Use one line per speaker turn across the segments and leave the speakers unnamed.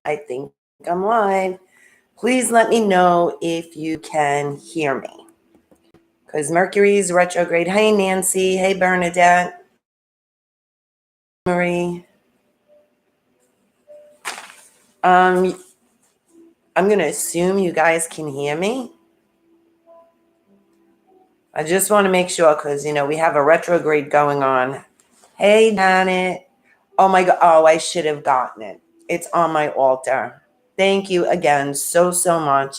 I think I'm live. Please let me know if you can hear me. Because Mercury's retrograde. Hey, Nancy. Hey, Bernadette. Marie. I'm going to assume you guys can hear me. I just want to make sure because, we have a retrograde going on. Hey, Janet. Oh, my God. Oh, I should have gotten it. It's on my altar. Thank you again so much.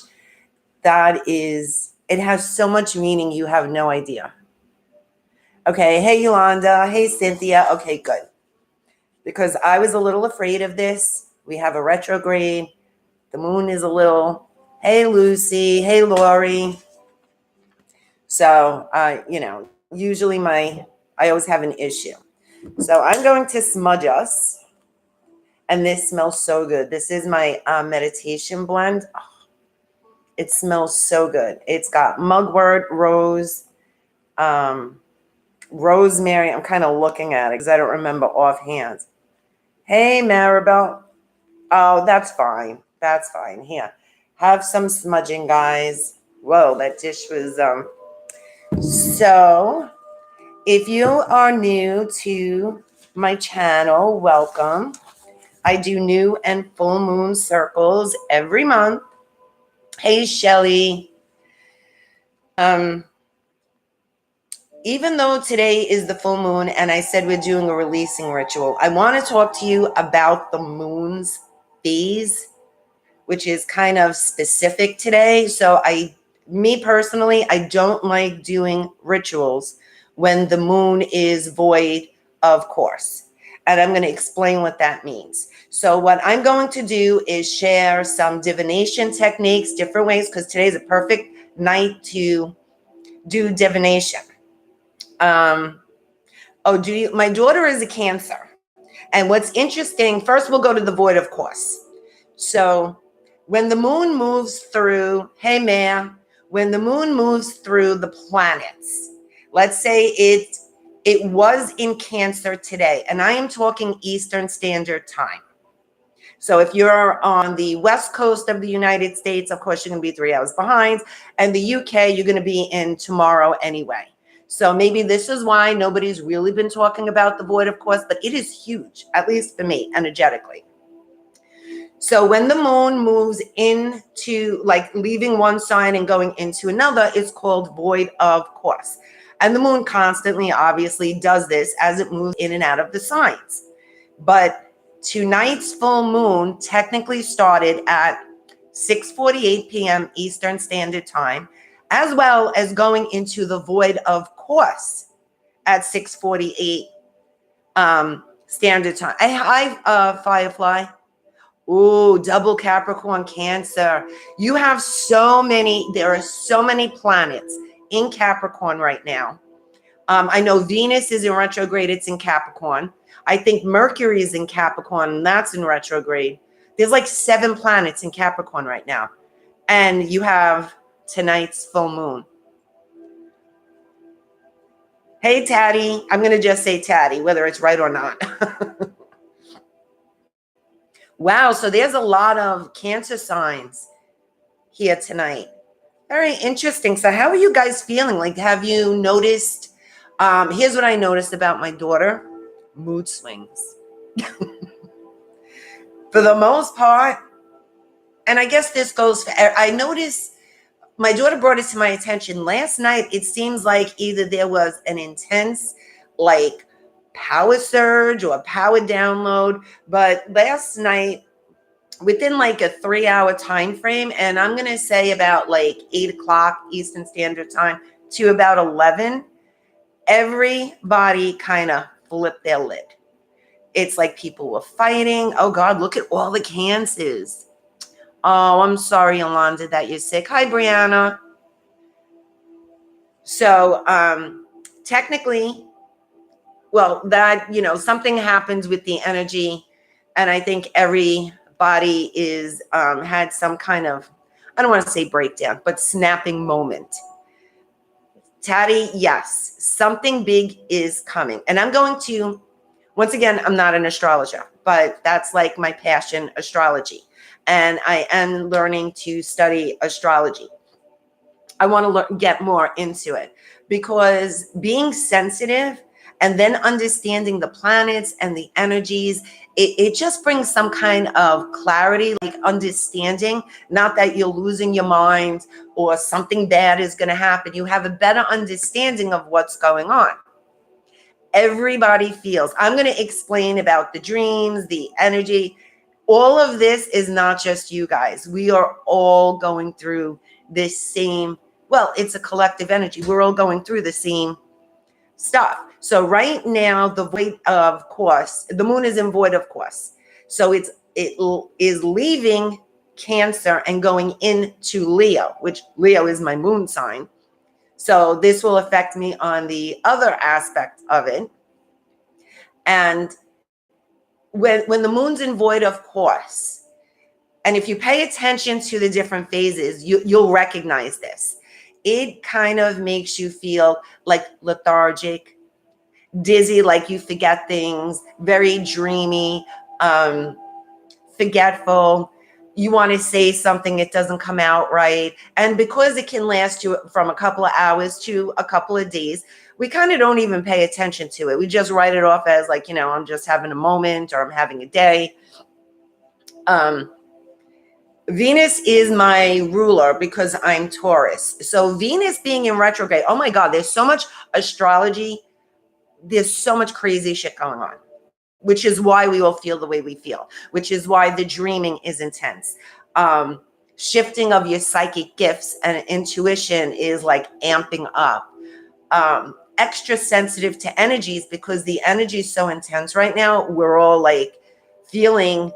It has so much meaning you have no idea. Okay, hey Yolanda, hey Cynthia. Okay, good. Because I was a little afraid of this. We have a retrograde. The moon is a little, hey Lucy, hey Lori. So, usually I always have an issue. So I'm going to smudge us. And this smells so good. This is my meditation blend. Oh, it smells so good. It's got mugwort, rose, rosemary. I'm kind of looking at it because I don't remember offhand. Hey, Maribel. Oh, that's fine. That's fine. Here, have some smudging, guys. Whoa, that dish was... So, if you are new to my channel, welcome. I do new and full moon circles every month. Hey, Shelly. Even though today is the full moon and I said we're doing a releasing ritual, I want to talk to you about the moon's phase, which is kind of specific today. So me personally, I don't like doing rituals when the moon is void of course. And I'm going to explain what that means. So what I'm going to do is share some divination techniques, different ways, because today's a perfect night to do divination. My daughter is a Cancer. And what's interesting, first we'll go to the void, of course. So when the moon moves through, hey, Maya, when the moon moves through the planets, let's say it was in Cancer today, and I am talking Eastern Standard Time. So if you're on the West Coast of the United States, of course, you're going to be 3 hours behind. And the UK, you're going to be in tomorrow anyway. So maybe this is why nobody's really been talking about the void, of course, but it is huge, at least for me, energetically. So when the moon moves into, like, leaving one sign and going into another, it's called void of course. And the moon constantly, obviously, does this as it moves in and out of the signs. But tonight's full moon technically started at 6:48 p.m. Eastern Standard Time, as well as going into the void of course at 6:48 Standard Time. Hi, Firefly. Ooh, double Capricorn Cancer. You have there are so many planets in Capricorn right now. I know Venus is in retrograde. It's in Capricorn. I think Mercury is in Capricorn, and that's in retrograde. There's like 7 planets in Capricorn right now. And you have tonight's full moon. Hey, Taddy. I'm going to just say Taddy, whether it's right or not. Wow, so there's a lot of Cancer signs here tonight. Very interesting. So how are you guys feeling? Like, have you noticed? Here's what I noticed about my daughter. Mood swings. For the most part, and I guess this goes for, I noticed my daughter brought it to my attention last night. It seems like either there was an intense, like, power surge or power download, but last night, within like a 3-hour time frame, and I'm going to say about like 8 o'clock Eastern Standard Time to about 11, everybody kind of flipped their lid. It's like people were fighting. Oh God, look at all the cancers. Oh, I'm sorry, Yolanda, that you're sick. Hi, Brianna. So technically, well, that, something happens with the energy, and I think everybody is had some kind of, I don't want to say breakdown, but snapping moment. Taddy, yes, something big is coming. And I'm going to, once again, I'm not an astrologer, but that's like my passion, astrology. And I am learning to study astrology. I want to get more into it because being sensitive and then understanding the planets and the energies, it just brings some kind of clarity, like understanding, not that you're losing your mind or something bad is going to happen. You have a better understanding of what's going on. Everybody feels. I'm going to explain about the dreams, the energy. All of this is not just you guys. We are all going through this same, well, it's a collective energy. We're all going through the same stuff. So right now, the void of course, the moon is in void of course. So it is leaving Cancer and going into Leo, which Leo is my moon sign. So this will affect me on the other aspect of it. And when the moon's in void of course, and if you pay attention to the different phases, you'll recognize this. It kind of makes you feel like lethargic, dizzy, like you forget things, very dreamy, forgetful. You want to say something, it doesn't come out right. And because it can last you from a couple of hours to a couple of days, we kind of don't even pay attention to it. We just write it off as like, I'm just having a moment or I'm having a day. Venus is my ruler because I'm Taurus. So Venus being in retrograde, oh my God, there's so much astrology. There's so much crazy shit going on, which is why we all feel the way we feel, which is why the dreaming is intense. Shifting of your psychic gifts and intuition is like amping up. Extra sensitive to energies because the energy is so intense right now. We're all like feeling,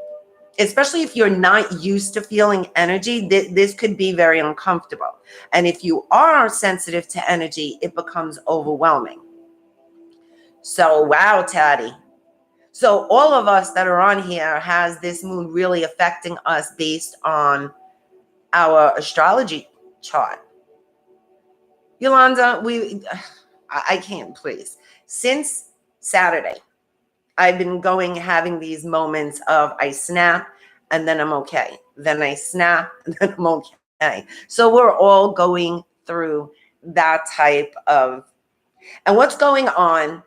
especially if you're not used to feeling energy, this could be very uncomfortable. And if you are sensitive to energy, it becomes overwhelming. So, wow, Taddy. So all of us that are on here has this moon really affecting us based on our astrology chart. Yolanda, I can't, please. Since Saturday, I've been having these moments of I snap and then I'm okay. Then I snap and then I'm okay. So we're all going through that type of, and what's going on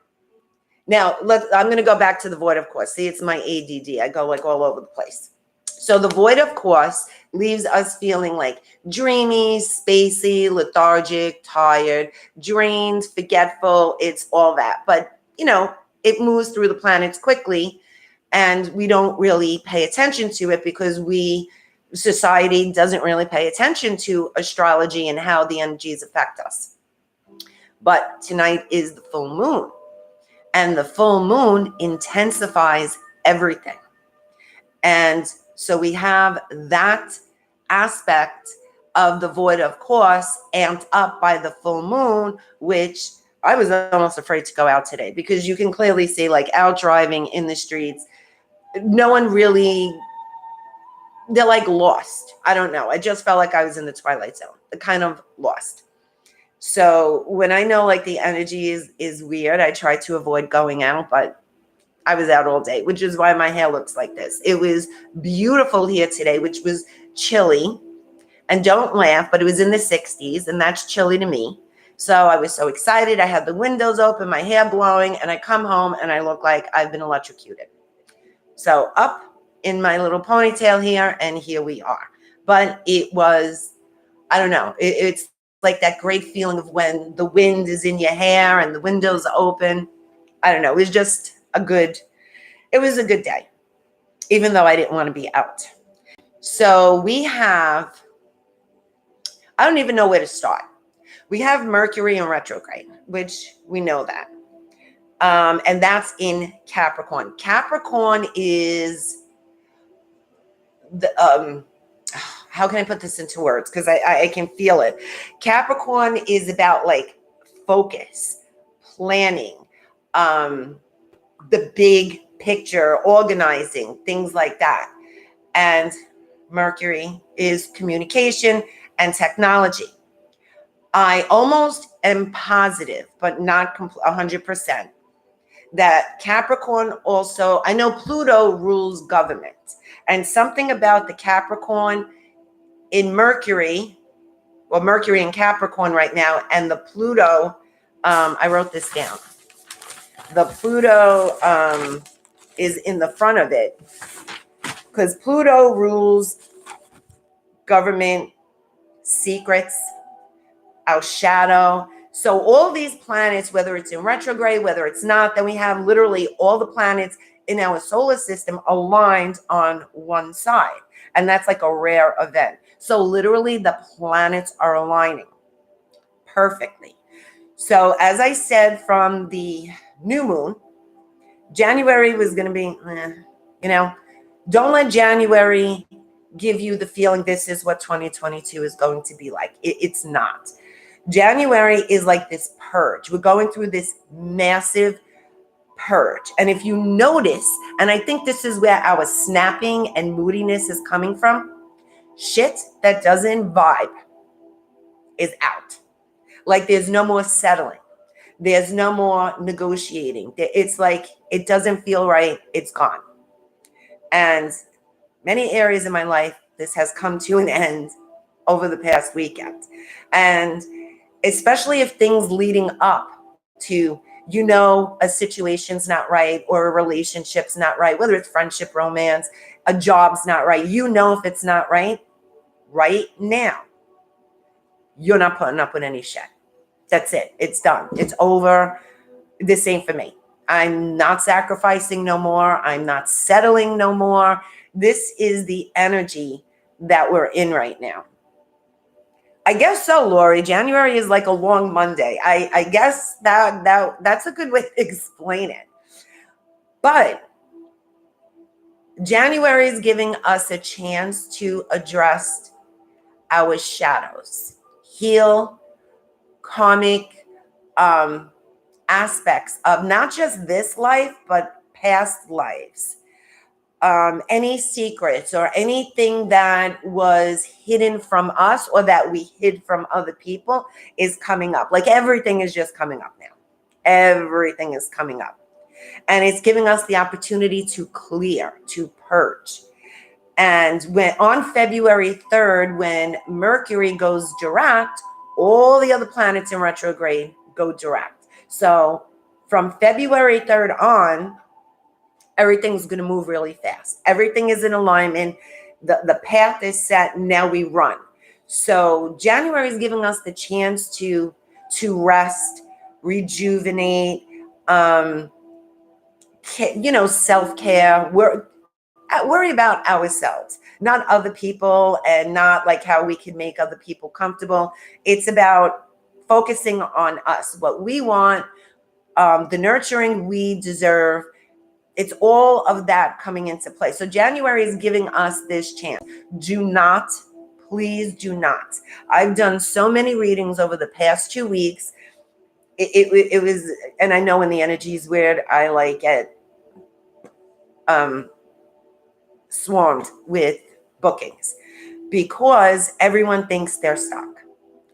now, I'm going to go back to the void of course. See, it's my ADD. I go like all over the place. So the void of course leaves us feeling like dreamy, spacey, lethargic, tired, drained, forgetful. It's all that. But, it moves through the planets quickly and we don't really pay attention to it because society doesn't really pay attention to astrology and how the energies affect us. But tonight is the full moon. And the full moon intensifies everything. And so we have that aspect of the void of course amped up by the full moon, which I was almost afraid to go out today because you can clearly see like out driving in the streets. No one really, they're like lost. I don't know. I just felt like I was in the Twilight Zone, kind of lost. So when I know like the energy is weird, I try to avoid going out, but I was out all day, which is why my hair looks like this. It was beautiful here today, which was chilly. And don't laugh, but it was in the 60s, and that's chilly to me. So I was so excited. I had the windows open, my hair blowing, and I come home and I look like I've been electrocuted. So up in my little ponytail here, and here we are. But it was, I don't know, it's like that great feeling of when the wind is in your hair and the windows are open. I don't know. It was just it was a good day, even though I didn't want to be out. So we have, I don't even know where to start. We have Mercury in retrograde, which we know that. And that's in Capricorn. Capricorn is the, how can I put this into words? Because I can feel it. Capricorn is about like focus, planning, the big picture, organizing, things like that. And Mercury is communication and technology. I almost am positive, but not 100%, that Capricorn also, I know Pluto rules government, and something about the Capricorn in Mercury, well, Mercury in Capricorn right now, and the Pluto, I wrote this down. The Pluto is in the front of it, because Pluto rules government, secrets, our shadow. So all these planets, whether it's in retrograde, whether it's not, then we have literally all the planets in our solar system aligned on one side. And that's like a rare event. So literally the planets are aligning perfectly. So as I said from the new moon, January was going to be, don't let January give you the feeling this is what 2022 is going to be like. It's not. January is like this purge. We're going through this massive purge. And if you notice, and I think this is where our snapping and moodiness is coming from, shit that doesn't vibe is out. Like there's no more settling. There's no more negotiating. It's like it doesn't feel right. It's gone. And many areas in my life, this has come to an end over the past weekend. And especially if things leading up to, a situation's not right or a relationship's not right, whether it's friendship, romance, a job's not right, if it's not right now, you're not putting up with any shit. That's it. It's done. It's over. This ain't for me. I'm not sacrificing no more. I'm not settling no more. This is the energy that we're in right now. I guess so, Lori. January is like a long Monday. I guess that's a good way to explain it. But January is giving us a chance to address our shadows, heal karmic aspects of not just this life, but past lives. Any secrets or anything that was hidden from us or that we hid from other people is coming up. Like everything is just coming up now. Everything is coming up. And it's giving us the opportunity to clear, to purge. And when on February 3rd, when Mercury goes direct, all the other planets in retrograde go direct. So from February 3rd on, everything's going to move really fast. Everything is in alignment. The path is set. Now we run. So January is giving us the chance to rest, rejuvenate, self-care. Worry about ourselves, not other people, and not like how we can make other people comfortable. It's about focusing on us, what we want, the nurturing we deserve. It's all of that coming into play. So January is giving us this chance. Please do not. I've done so many readings over the past 2 weeks. It was, and I know when the energy is weird, I like get swarmed with bookings because everyone thinks they're stuck,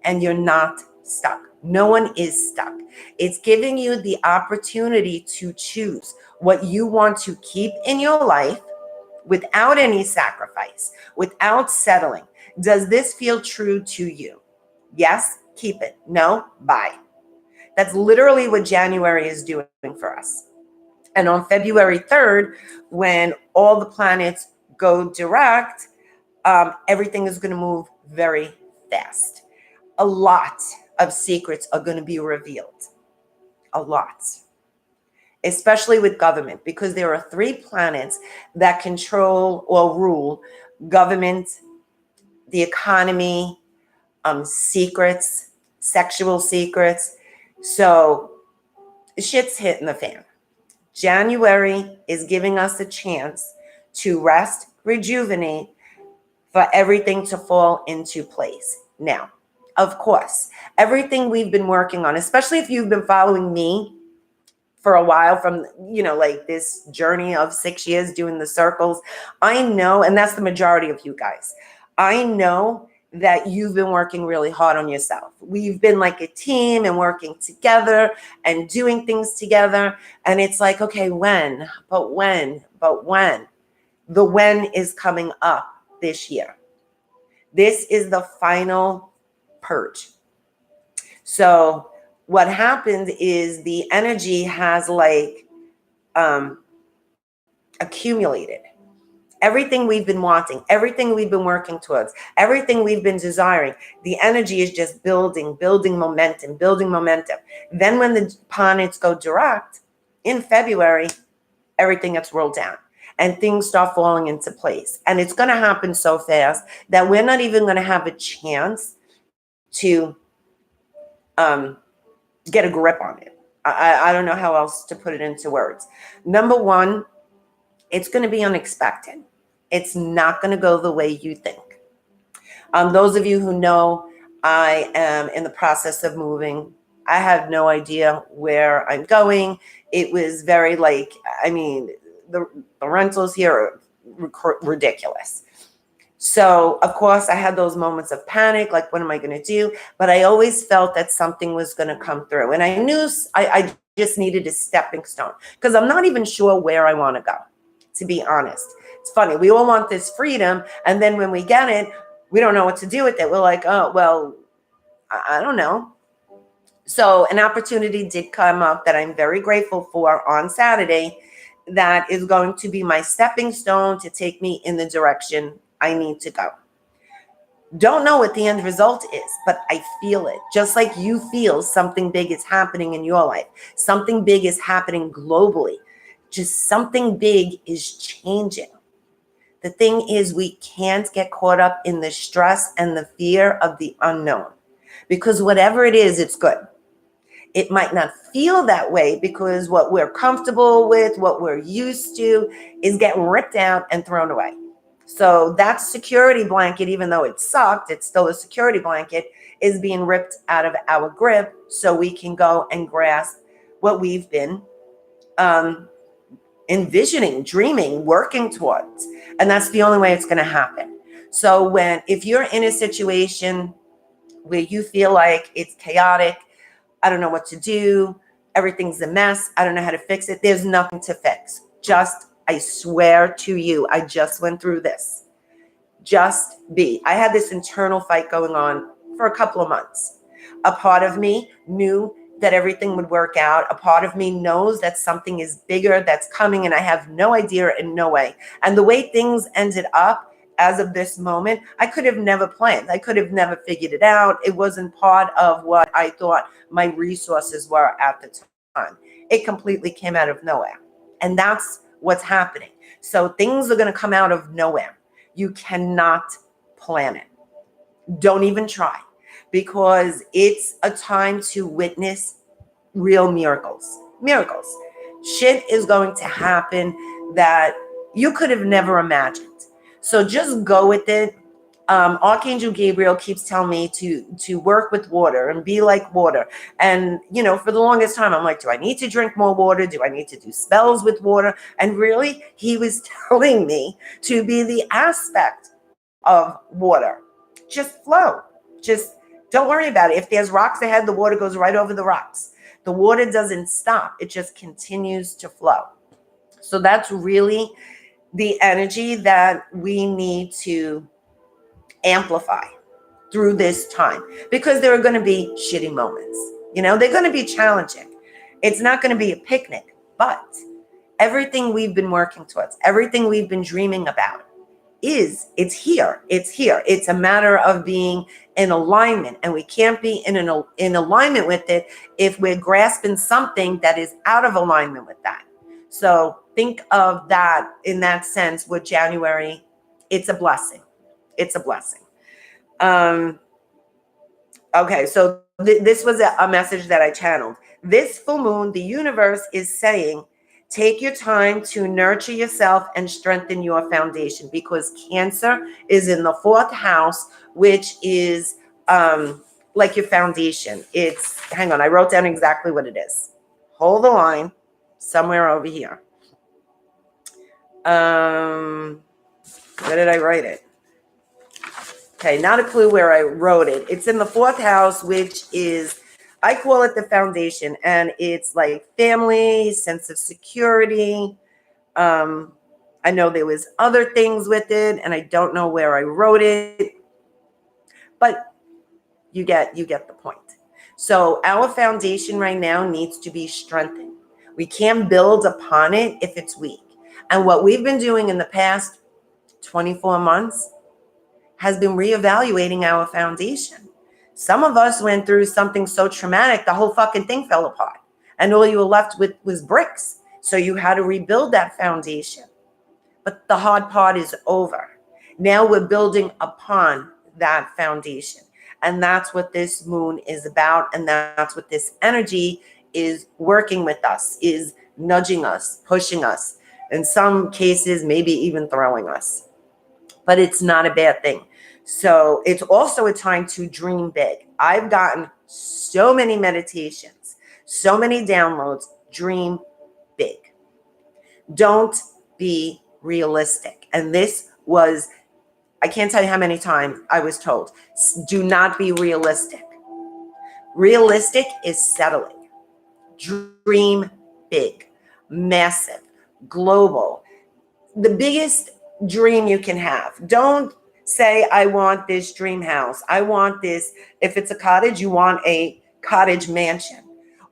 and you're not stuck. No one is stuck. It's giving you the opportunity to choose what you want to keep in your life without any sacrifice, without settling. Does this feel true to you? Yes, keep it. No, bye. That's literally what January is doing for us. And on February 3rd, when all the planets go direct, everything is going to move very fast. A lot of secrets are going to be revealed. A lot. Especially with government, because there are 3 planets that control or rule government, the economy, secrets, sexual secrets. So shit's hitting the fan. January is giving us a chance to rest, rejuvenate, for everything to fall into place. Now, of course, everything we've been working on, especially if you've been following me for a while from, like this journey of 6 years doing the circles, I know, and that's the majority of you guys, I know that you've been working really hard on yourself. We've been like a team and working together and doing things together. And it's like, okay, when? But when? But when? The when is coming up this year. This is the final purge. So what happened is the energy has like accumulated. Everything we've been wanting, everything we've been working towards, everything we've been desiring, the energy is just building momentum. Then when the planets go direct in February, everything gets rolled down and things start falling into place. And it's going to happen so fast that we're not even going to have a chance to get a grip on it. I don't know how else to put it into words. Number one, it's going to be unexpected. It's not going to go the way you think. Those of you who know, I am in the process of moving. I have no idea where I'm going. It was very like, I mean, the rentals here are ridiculous. So, of course, I had those moments of panic, like, what am I going to do? But I always felt that something was going to come through. And I knew I just needed a stepping stone because I'm not even sure where I want to go, to be honest. It's funny. We all want this freedom. And then when we get it, we don't know what to do with it. We're like, oh, well, I don't know. So an opportunity did come up that I'm very grateful for on Saturday that is going to be my stepping stone to take me in the direction I need to go. Don't know what the end result is, but I feel it. Just like you feel something big is happening in your life. Something big is happening globally. Just something big is changing. The thing is, we can't get caught up in the stress and the fear of the unknown because whatever it is, it's good. It might not feel that way because what we're comfortable with, what we're used to is getting ripped out and thrown away. So that security blanket, even though it sucked, it's still a security blanket, is being ripped out of our grip so we can go and grasp what we've been envisioning, dreaming, working towards. And that's the only way it's going to happen. So if you're in a situation where you feel like it's chaotic, I don't know what to do, everything's a mess, I don't know how to fix it, there's nothing to fix. I swear to you, I just went through this. Just be. I had this internal fight going on for a couple of months. A part of me knew that everything would work out. A part of me knows that something is bigger that's coming and I have no idea in no way. And the way things ended up as of this moment, I could have never planned. I could have never figured it out. It wasn't part of what I thought my resources were at the time. It completely came out of nowhere. And that's what's happening. So things are going to come out of nowhere. You cannot plan it. Don't even try, because it's a time to witness real miracles. Miracles. Shit is going to happen that you could have never imagined. So just go with it. Archangel Gabriel keeps telling me to work with water and be like water. And, for the longest time, I'm like, do I need to drink more water? Do I need to do spells with water? And really, he was telling me to be the aspect of water. Just flow. Just don't worry about it. If there's rocks ahead, the water goes right over the rocks. The water doesn't stop. It just continues to flow. So that's really the energy that we need to amplify through this time, because there are going to be shitty moments. They're going to be challenging. It's not going to be a picnic, but everything we've been working towards, everything we've been dreaming about it's here. It's a matter of being in alignment, and we can't be in alignment with it if we're grasping something that is out of alignment with that. So think of that in that sense with January. It's a blessing. It's a blessing. Okay, so this was a message that I channeled. This full moon, the universe is saying, take your time to nurture yourself and strengthen your foundation, because Cancer is in the 4th house, which is like your foundation. Hang on, I wrote down exactly what it is. Hold the line, somewhere over here. Where did I write it? Okay, not a clue where I wrote it. It's in the fourth house, which is, I call it the foundation, and it's like family, sense of security. I know there was other things with it, and I don't know where I wrote it, but you get the point. So our foundation right now needs to be strengthened. We can't build upon it if it's weak. And what we've been doing in the past 24 months has been reevaluating our foundation. Some of us went through something so traumatic, the whole fucking thing fell apart. And all you were left with was bricks. So you had to rebuild that foundation. But the hard part is over. Now we're building upon that foundation. And that's what this moon is about. And that's what this energy is working with us, is nudging us, pushing us. In some cases, maybe even throwing us. But it's not a bad thing. So it's also a time to dream big. I've gotten so many meditations, so many downloads. Dream big. Don't be realistic. And this was, I can't tell you how many times I was told, do not be realistic. Realistic is settling. Dream big, massive, global. The biggest dream you can have. Don't say, I want this dream house. I want this. If it's a cottage, you want a cottage mansion,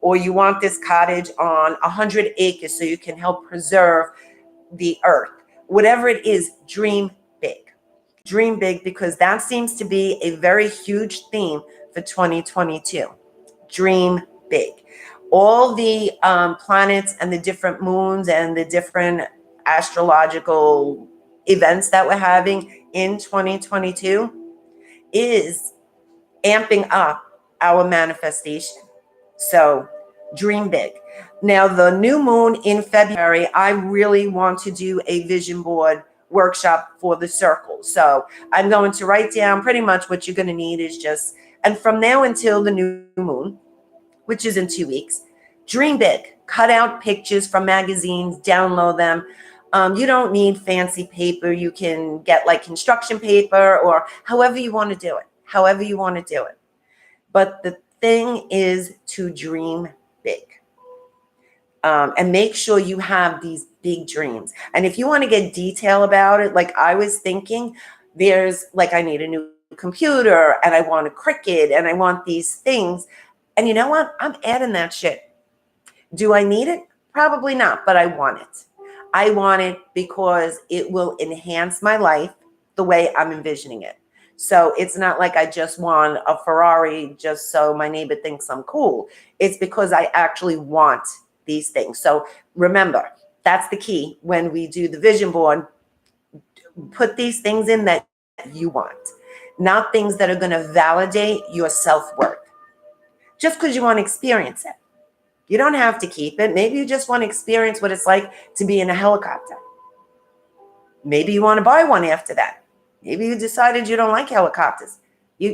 or you want this cottage on 100 acres so you can help preserve the earth. Whatever it is, dream big. Dream big, because that seems to be a very huge theme for 2022. Dream big. All the planets and the different moons and the different astrological events that we're having in 2022 is amping up our manifestation. So dream big. Now, the new moon in February, I really want to do a vision board workshop for the circle. So I'm going to write down pretty much what you're going to need is just, and from now until the new moon, which is in 2 weeks, dream big. Cut out pictures from magazines, download them. You don't need fancy paper. You can get like construction paper or however you want to do it. But the thing is to dream big. And make sure you have these big dreams. And if you want to get detail about it, like I was thinking, there's like, I need a new computer and I want a Cricut and I want these things. And you know what? I'm adding that shit. Do I need it? Probably not, but I want it. I want it because it will enhance my life the way I'm envisioning it. So it's not like I just want a Ferrari just so my neighbor thinks I'm cool. It's because I actually want these things. So remember, that's the key when we do the vision board. Put these things in that you want, not things that are going to validate your self-worth. Just because you want to experience it. You don't have to keep it. Maybe you just want to experience what it's like to be in a helicopter. Maybe you want to buy one after that. Maybe you decided you don't like helicopters.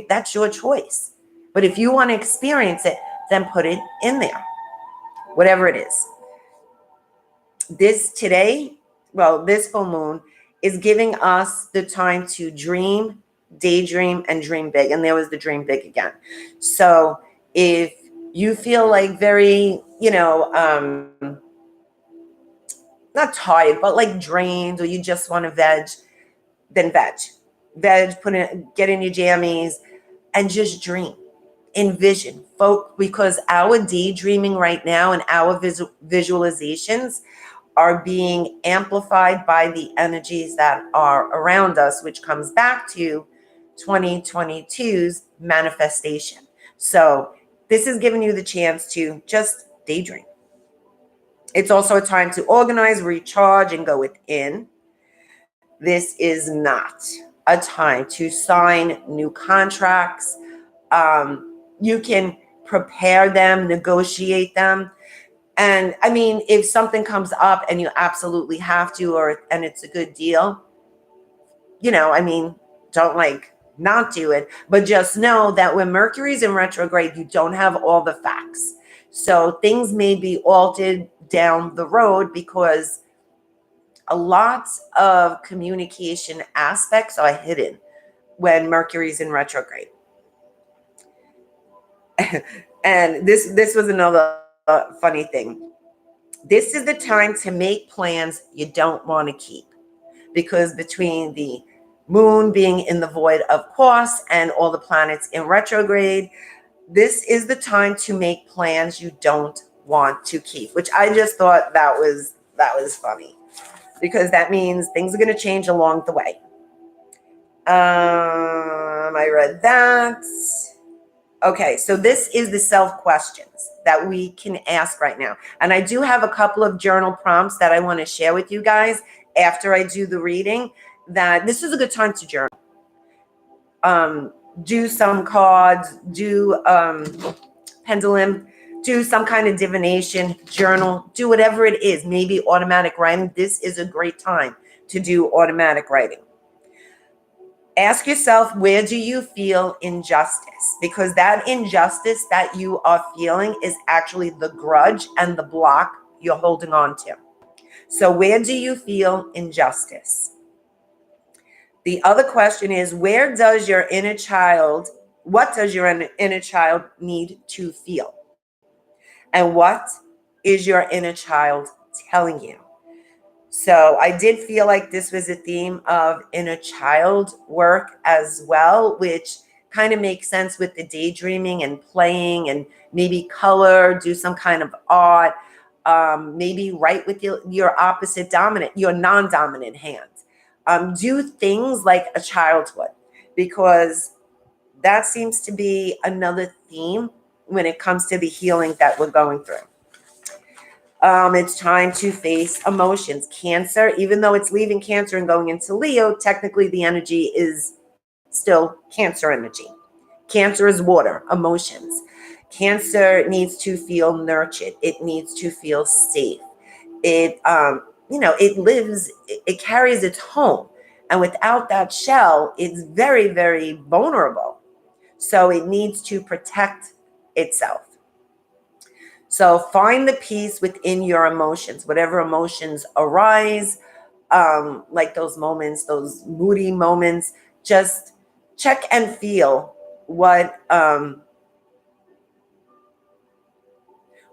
That's your choice. But if you want to experience it, then put it in there. Whatever it is. This full moon is giving us the time to dream, daydream, and dream big. And there was the dream big again. So if you feel like very, not tired, but like drained, or you just want to veg, then veg, get in your jammies and just dream, envision, because our daydreaming right now and our visualizations are being amplified by the energies that are around us, which comes back to 2022's manifestation. So this is giving you the chance to just daydream. It's also a time to organize, recharge, and go within. This is not a time to sign new contracts. You can prepare them, negotiate them. And I mean, if something comes up and you absolutely have to, and it's a good deal, don't not do it, but just know that when Mercury's in retrograde, you don't have all the facts. So things may be altered down the road because a lot of communication aspects are hidden. when Mercury's in retrograde. And this was another funny thing. This is the time to make plans you don't want to keep, because between the moon being in the void, of course, and all the planets in retrograde, this is the time to make plans you don't want to keep, which I just thought that was funny, because that means things are going to change along the way. I read that. Okay, so this is the self-questions that we can ask right now. And I do have a couple of journal prompts that I want to share with you guys after I do the reading, that this is a good time to journal. Do some cards, do pendulum, do some kind of divination, journal, do whatever it is, maybe automatic writing. This is a great time to do automatic writing. Ask yourself, where do you feel injustice? Because that injustice that you are feeling is actually the grudge and the block you're holding on to. So where do you feel injustice? The other question is, where does your inner child, what does your inner child need to feel? And what is your inner child telling you? So I did feel like this was a theme of inner child work as well, which kind of makes sense with the daydreaming and playing, and maybe color, do some kind of art, maybe write with your opposite dominant, your non-dominant hand. Do things like a child would, because that seems to be another theme when it comes to the healing that we're going through. It's time to face emotions. Cancer, even though it's leaving Cancer and going into Leo, technically the energy is still Cancer energy. Cancer is water, emotions. Cancer needs to feel nurtured. It needs to feel safe. It, it lives, it carries its home. And without that shell, it's very, very vulnerable. So it needs to protect itself. So find the peace within your emotions, whatever emotions arise, like those moments, those moody moments. Just check and feel what,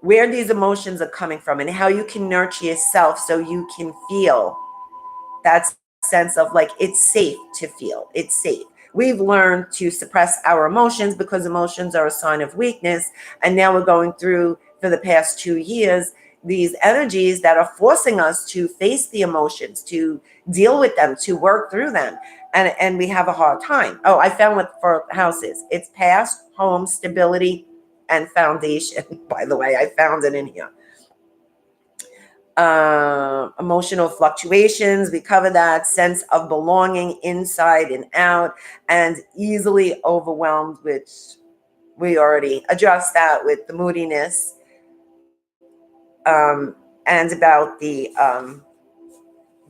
where these emotions are coming from, and how you can nurture yourself so you can feel that sense of like, it's safe to feel, it's safe. We've learned to suppress our emotions because emotions are a sign of weakness. And now we're going through, for the past 2 years, these energies that are forcing us to face the emotions, to deal with them, to work through them. And we have a hard time. Oh, I found what for house is. It's past, home, stability, and foundation. By the way, I found it in here. Emotional fluctuations, we cover that. Sense of belonging inside and out, and easily overwhelmed, which we already addressed that with the moodiness, and about the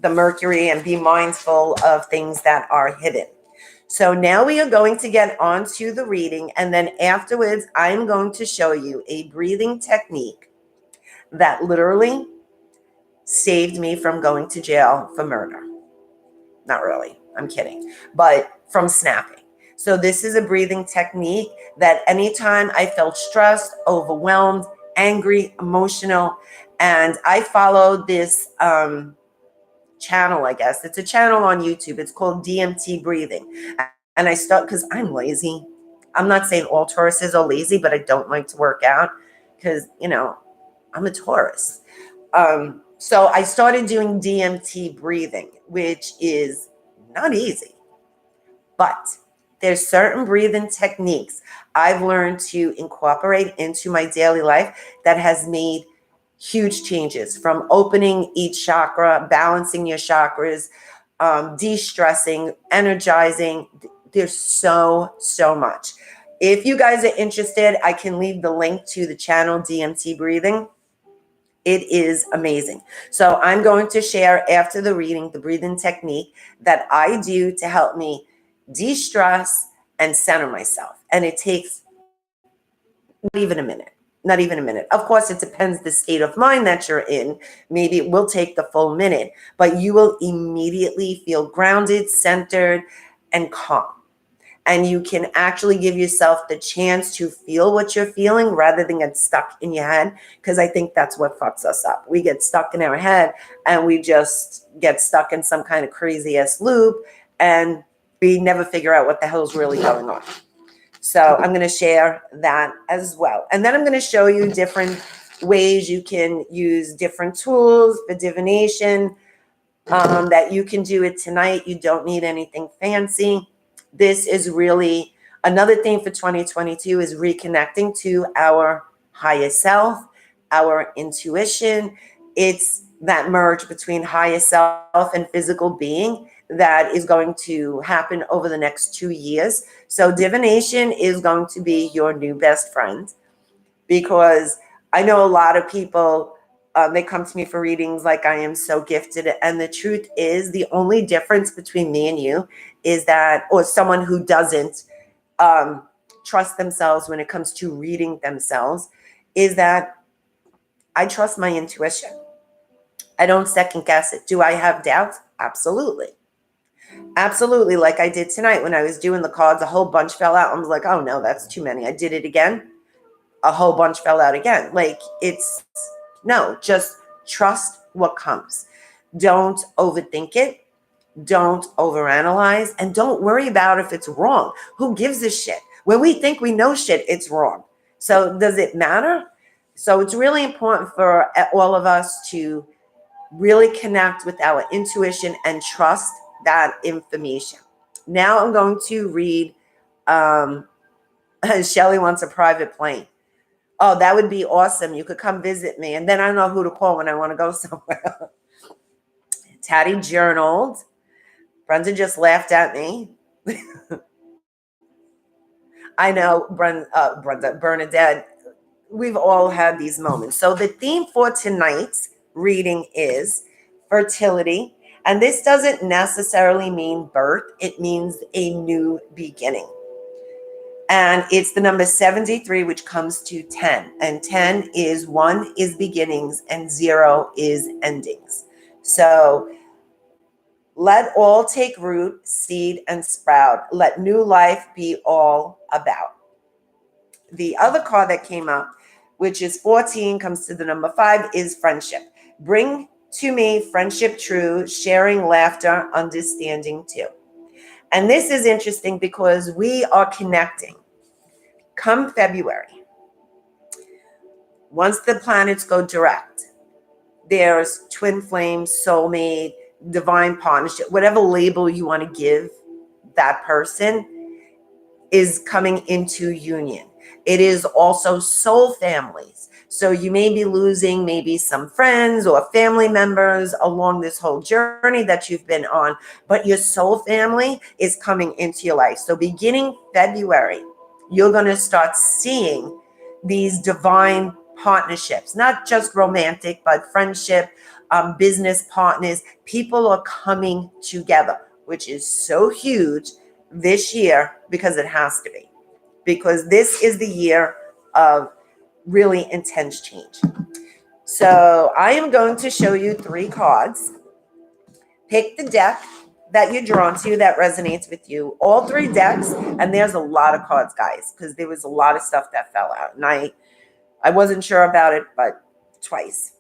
Mercury, and be mindful of things that are hidden. So now we are going to get on to the reading, and then afterwards I'm going to show you a breathing technique that literally saved me from going to jail for murder. Not really, I'm kidding, but from snapping. So this is a breathing technique that anytime I felt stressed, overwhelmed, angry, emotional, and I followed this channel, I guess. It's a channel on YouTube. It's called DMT breathing. And I start, because I'm lazy. I'm not saying all Tauruses are lazy, but I don't like to work out because, I'm a Taurus. So I started doing DMT breathing, which is not easy, but there's certain breathing techniques I've learned to incorporate into my daily life that has made huge changes, from opening each chakra, balancing your chakras, de-stressing, energizing. There's so much. If you guys are interested, I can leave the link to the channel DMT breathing. It is amazing. So I'm going to share after the reading the breathing technique that I do to help me de-stress and center myself. And it takes not even a minute. Of course, it depends the state of mind that you're in. Maybe it will take the full minute, but you will immediately feel grounded, centered, and calm. and you can actually give yourself the chance to feel what you're feeling rather than get stuck in your head, because I think that's what fucks us up. We get stuck in our head and we just get stuck in some kind of crazy ass loop, and we never figure out what the hell's really going on. So I'm going to share that as well. And then I'm going to show you different ways you can use different tools for divination, that you can do it tonight. You don't need anything fancy. This is really another thing for 2022 is reconnecting to our higher self, our intuition. It's that merge between higher self and physical being that is going to happen over the next 2 years. So divination is going to be your new best friend, because I know a lot of people, they come to me for readings like I am so gifted. And the truth is, the only difference between me and you is that, or someone who doesn't trust themselves when it comes to reading themselves, is that I trust my intuition. I don't second guess it. Do I have doubts? Absolutely. Absolutely. Like I did tonight when I was doing the cards, a whole bunch fell out. I was like, oh no, that's too many. I did it again. A whole bunch fell out again. Like no, just trust what comes. Don't overthink it. Don't overanalyze, and don't worry about if it's wrong. Who gives a shit? When we think we know shit, it's wrong. So does it matter? So it's really important for all of us to really connect with our intuition and trust that information. Now I'm going to read, Shelly wants a private plane. Oh, that would be awesome. You could come visit me. And then I know who to call when I want to go somewhere. Tatty journaled. Brenda just laughed at me. I know, Brenda, Bernadette, we've all had these moments. So the theme for tonight's reading is fertility. And this doesn't necessarily mean birth. It means a new beginning. And it's the number 73, which comes to 10. And 10 is 1 is beginnings and 0 is endings. So let all take root, seed, and sprout. Let new life be all about. The other card that came up, which is 14, comes to the number 5, is friendship. Bring to me friendship true, sharing laughter, understanding too. And this is interesting because we are connecting. Come February, once the planets go direct, there's twin flames, soulmate, divine partnership, whatever label you want to give that person is coming into union. It is also soul families. So you may be losing maybe some friends or family members along this whole journey that you've been on, but your soul family is coming into your life. So beginning February, you're going to start seeing these divine partnerships, not just romantic, but friendship, business partners. People are coming together, which is so huge this year because it has to be. Because this is the year of really intense change. So I am going to show you 3 cards. Pick the deck that you're drawn to that resonates with you. All 3 decks, and there's a lot of cards, guys, because there was a lot of stuff that fell out. And I wasn't sure about it, but twice.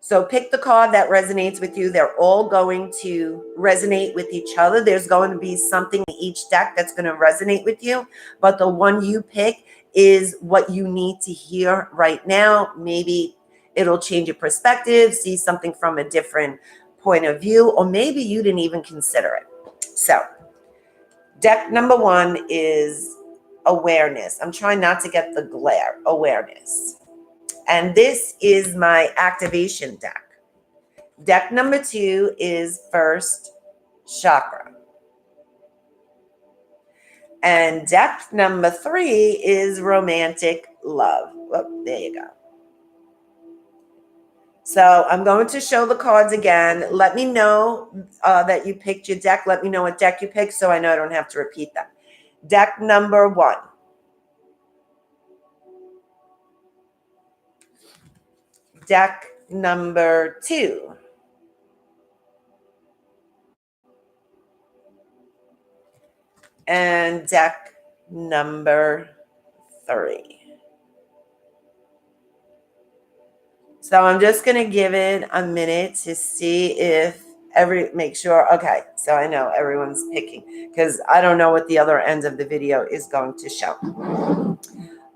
So pick the card that resonates with you. They're all going to resonate with each other. There's going to be something in each deck that's going to resonate with you, but the one you pick is what you need to hear right now. Maybe it'll change your perspective, see something from a different point of view, or maybe you didn't even consider it. So deck number 1 is awareness. I'm trying not to get the glare. Awareness. And this is my activation deck. Deck number 2 is first chakra. And deck number 3 is romantic love. Oh, there you go. So I'm going to show the cards again. Let me know that you picked your deck. Let me know what deck you picked so I know I don't have to repeat them. Deck number 1. Deck number 2. and deck number 3. So I'm just going to give it a minute to see if make sure. Okay, so I know everyone's picking because I don't know what the other end of the video is going to show.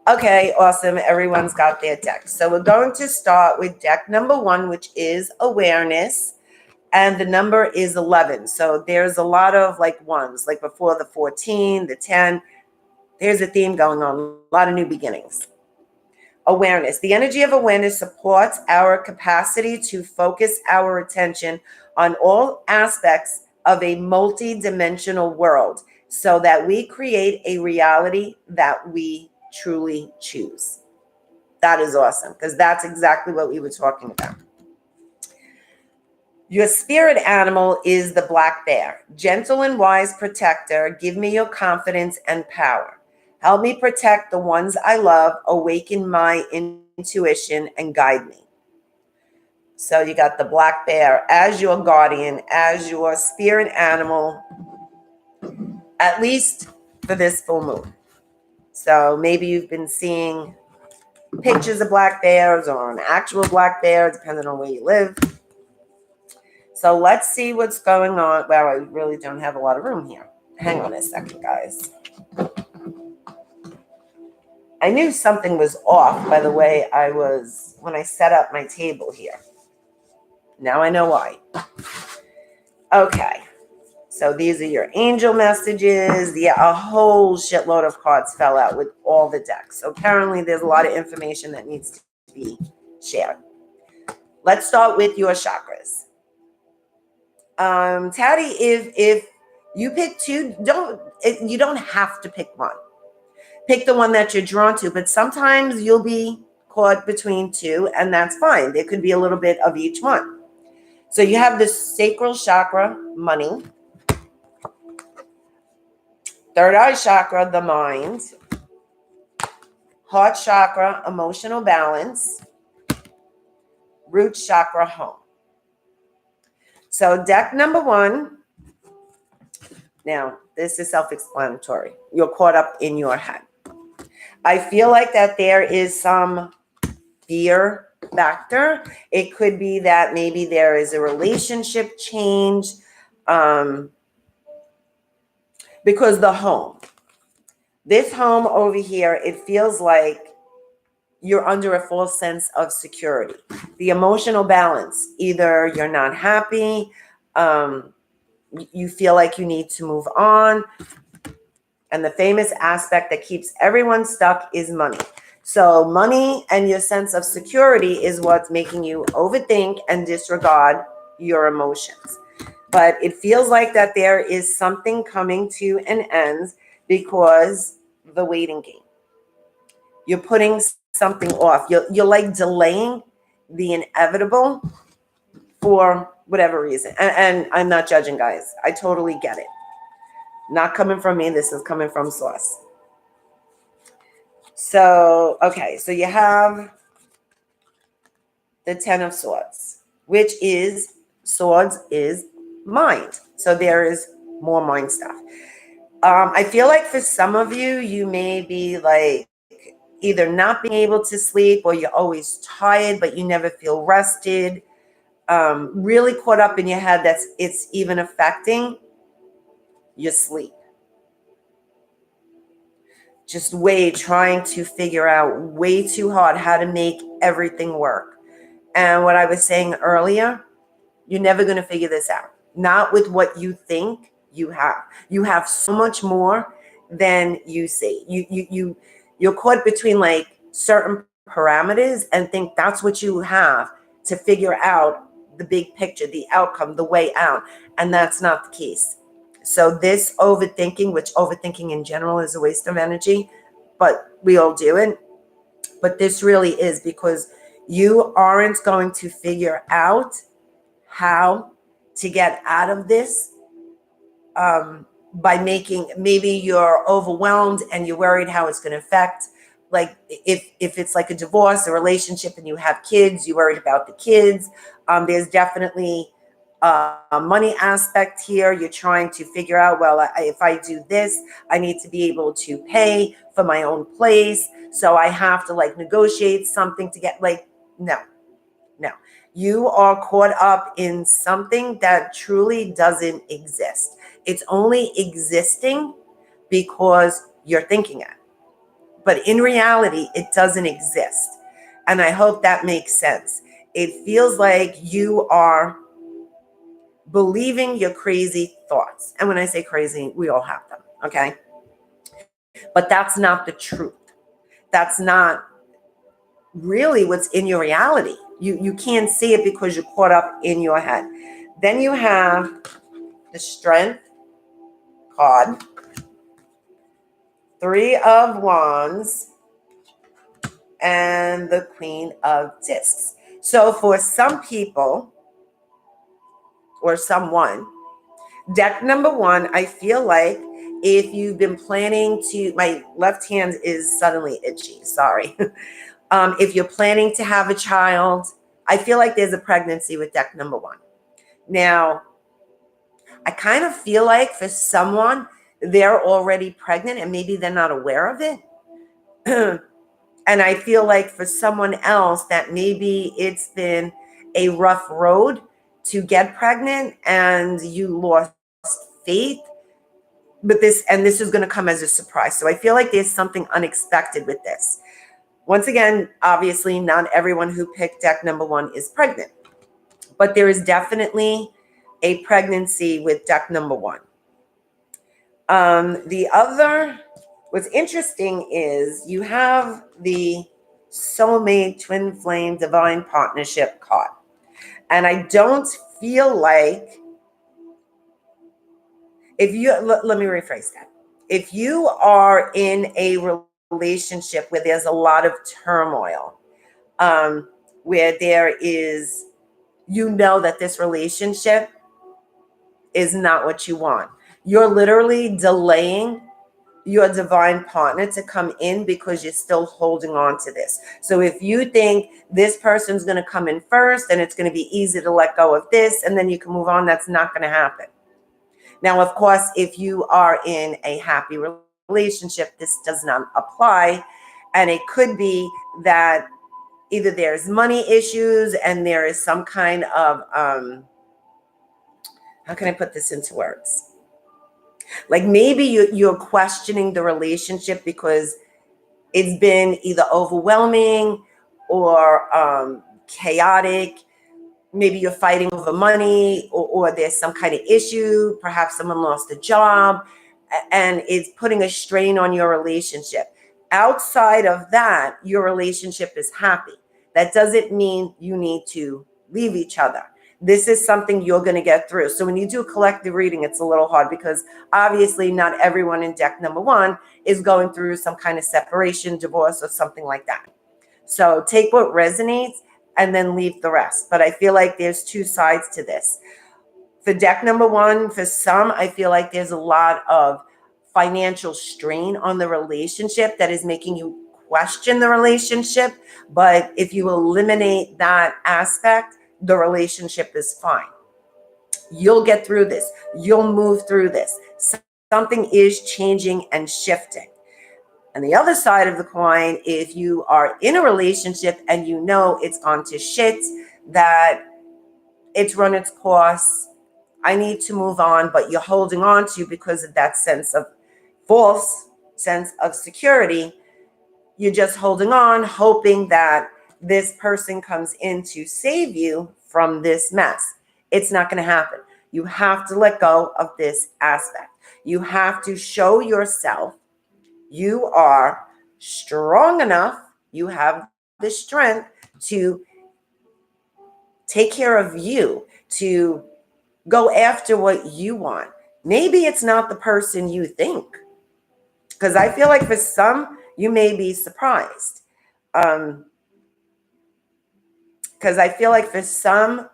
Okay, awesome. Everyone's got their deck. So we're going to start with deck number 1, which is awareness. And the number is 11. So there's a lot of like ones, like before the 14, the 10. There's a theme going on, a lot of new beginnings. Awareness. The energy of awareness supports our capacity to focus our attention on all aspects of a multi-dimensional world so that we create a reality that we truly choose. That is awesome because that's exactly what we were talking about. Your spirit animal is the black bear. Gentle and wise protector, give me your confidence and power. Help me protect the ones I love, awaken my intuition, and guide me. So you got the black bear as your guardian, as your spirit animal, at least for this full moon. So maybe you've been seeing pictures of black bears or an actual black bear, depending on where you live. So let's see what's going on. Well, I really don't have a lot of room here. Hang on a second, guys. I knew something was off by the way when I set up my table here. Now I know why. Okay. So these are your angel messages. Yeah, a whole shitload of cards fell out with all the decks. So apparently there's a lot of information that needs to be shared. Let's start with your chakras. Taddy, if you pick 2, you don't have to pick one. Pick the one that you're drawn to, but sometimes you'll be caught between 2, and that's fine. There could be a little bit of each one. So you have the sacral chakra, money. Third eye chakra, the mind. Heart chakra, emotional balance. Root chakra, home. So deck number 1. Now, this is self-explanatory. You're caught up in your head. I feel like that there is some fear factor. It could be that maybe there is a relationship change because the home. This home over here, it feels like you're under a false sense of security. The emotional balance, either you're not happy, you feel like you need to move on. And the famous aspect that keeps everyone stuck is money. So money and your sense of security is what's making you overthink and disregard your emotions. But it feels like that there is something coming to an end because the waiting game. You're putting something off. You're like delaying the inevitable for whatever reason. And I'm not judging, guys. I totally get it. Not coming from me. This is coming from source. So, okay. So you have the 10 of Swords, which is swords is mind. So there is more mind stuff. I feel like for some of you, you may be like either not being able to sleep or you're always tired, but you never feel rested. Really caught up in your head that it's even affecting your sleep. Just trying to figure out way too hard how to make everything work. And what I was saying earlier, you're never going to figure this out. Not with what you think you have. You have so much more than you see. You're caught between like certain parameters and think that's what you have to figure out the big picture, the outcome, the way out. And that's not the case. So this overthinking, which overthinking in general is a waste of energy, but we all do it. But this really is because you aren't going to figure out how to get out of this by maybe you're overwhelmed and you're worried how it's going to affect. Like if it's like a divorce, a relationship, and you have kids, you're worried about the kids. There's definitely money aspect here. You're trying to figure out, well, if I do this, I need to be able to pay for my own place. So I have to like negotiate something to get like, no. You are caught up in something that truly doesn't exist. It's only existing because you're thinking it. But in reality, it doesn't exist. And I hope that makes sense. It feels like you are believing your crazy thoughts. And when I say crazy, we all have them, okay? But that's not the truth. That's not really what's in your reality. You can't see it because you're caught up in your head. Then you have the Strength card, Three of Wands, and the Queen of Discs. So for some people or someone, deck number one, I feel like if you've been planning to, my left hand is suddenly itchy, sorry. If you're planning to have a child, I feel like there's a pregnancy with deck number one. Now, I kind of feel like for someone, they're already pregnant and maybe they're not aware of it. And I feel like for someone else that maybe it's been a rough road to get pregnant and you lost faith. But this is going to come as a surprise. So I feel like there's something unexpected with this. Once again, obviously, not everyone who picked deck number one is pregnant, but there is definitely a pregnancy with deck number one. What's interesting is you have the soulmate, twin flame, divine partnership card. And I don't feel like, let me rephrase that. If you are in a relationship where there's a lot of turmoil, where there is, that this relationship is not what you want. You're literally delaying your divine partner to come in because you're still holding on to this. So if you think this person's going to come in first and it's going to be easy to let go of this and then you can move on, that's not going to happen. Now, of course, if you are in a happy relationship, this does not apply. And it could be that either there's money issues and there is some kind of, how can I put this into words? Like maybe you're questioning the relationship because it's been either overwhelming or chaotic. Maybe you're fighting over money or there's some kind of issue. Perhaps someone lost a job and it's putting a strain on your relationship. Outside of that, your relationship is happy. That doesn't mean you need to leave each other. This is something you're going to get through. So when you do a collective reading, it's a little hard because obviously not everyone in deck number one is going through some kind of separation, divorce, or something like that. So take what resonates and then leave the rest. But I feel like there's two sides to this. For deck number one, for some, I feel like there's a lot of financial strain on the relationship that is making you question the relationship. But if you eliminate that aspect, the relationship is fine. You'll get through this. You'll move through this. Something is changing and shifting. And the other side of the coin, if you are in a relationship and you know it's gone to shit, that it's run its course, I need to move on, but you're holding on to because of that false sense of security. You're just holding on, hoping that this person comes in to save you from this mess. It's not going to happen. You have to let go of this aspect. You have to show yourself you are strong enough. You have the strength to take care of you, to go after what you want. Maybe it's not the person you think, because I feel like for some, you may be surprised. Because I feel like for some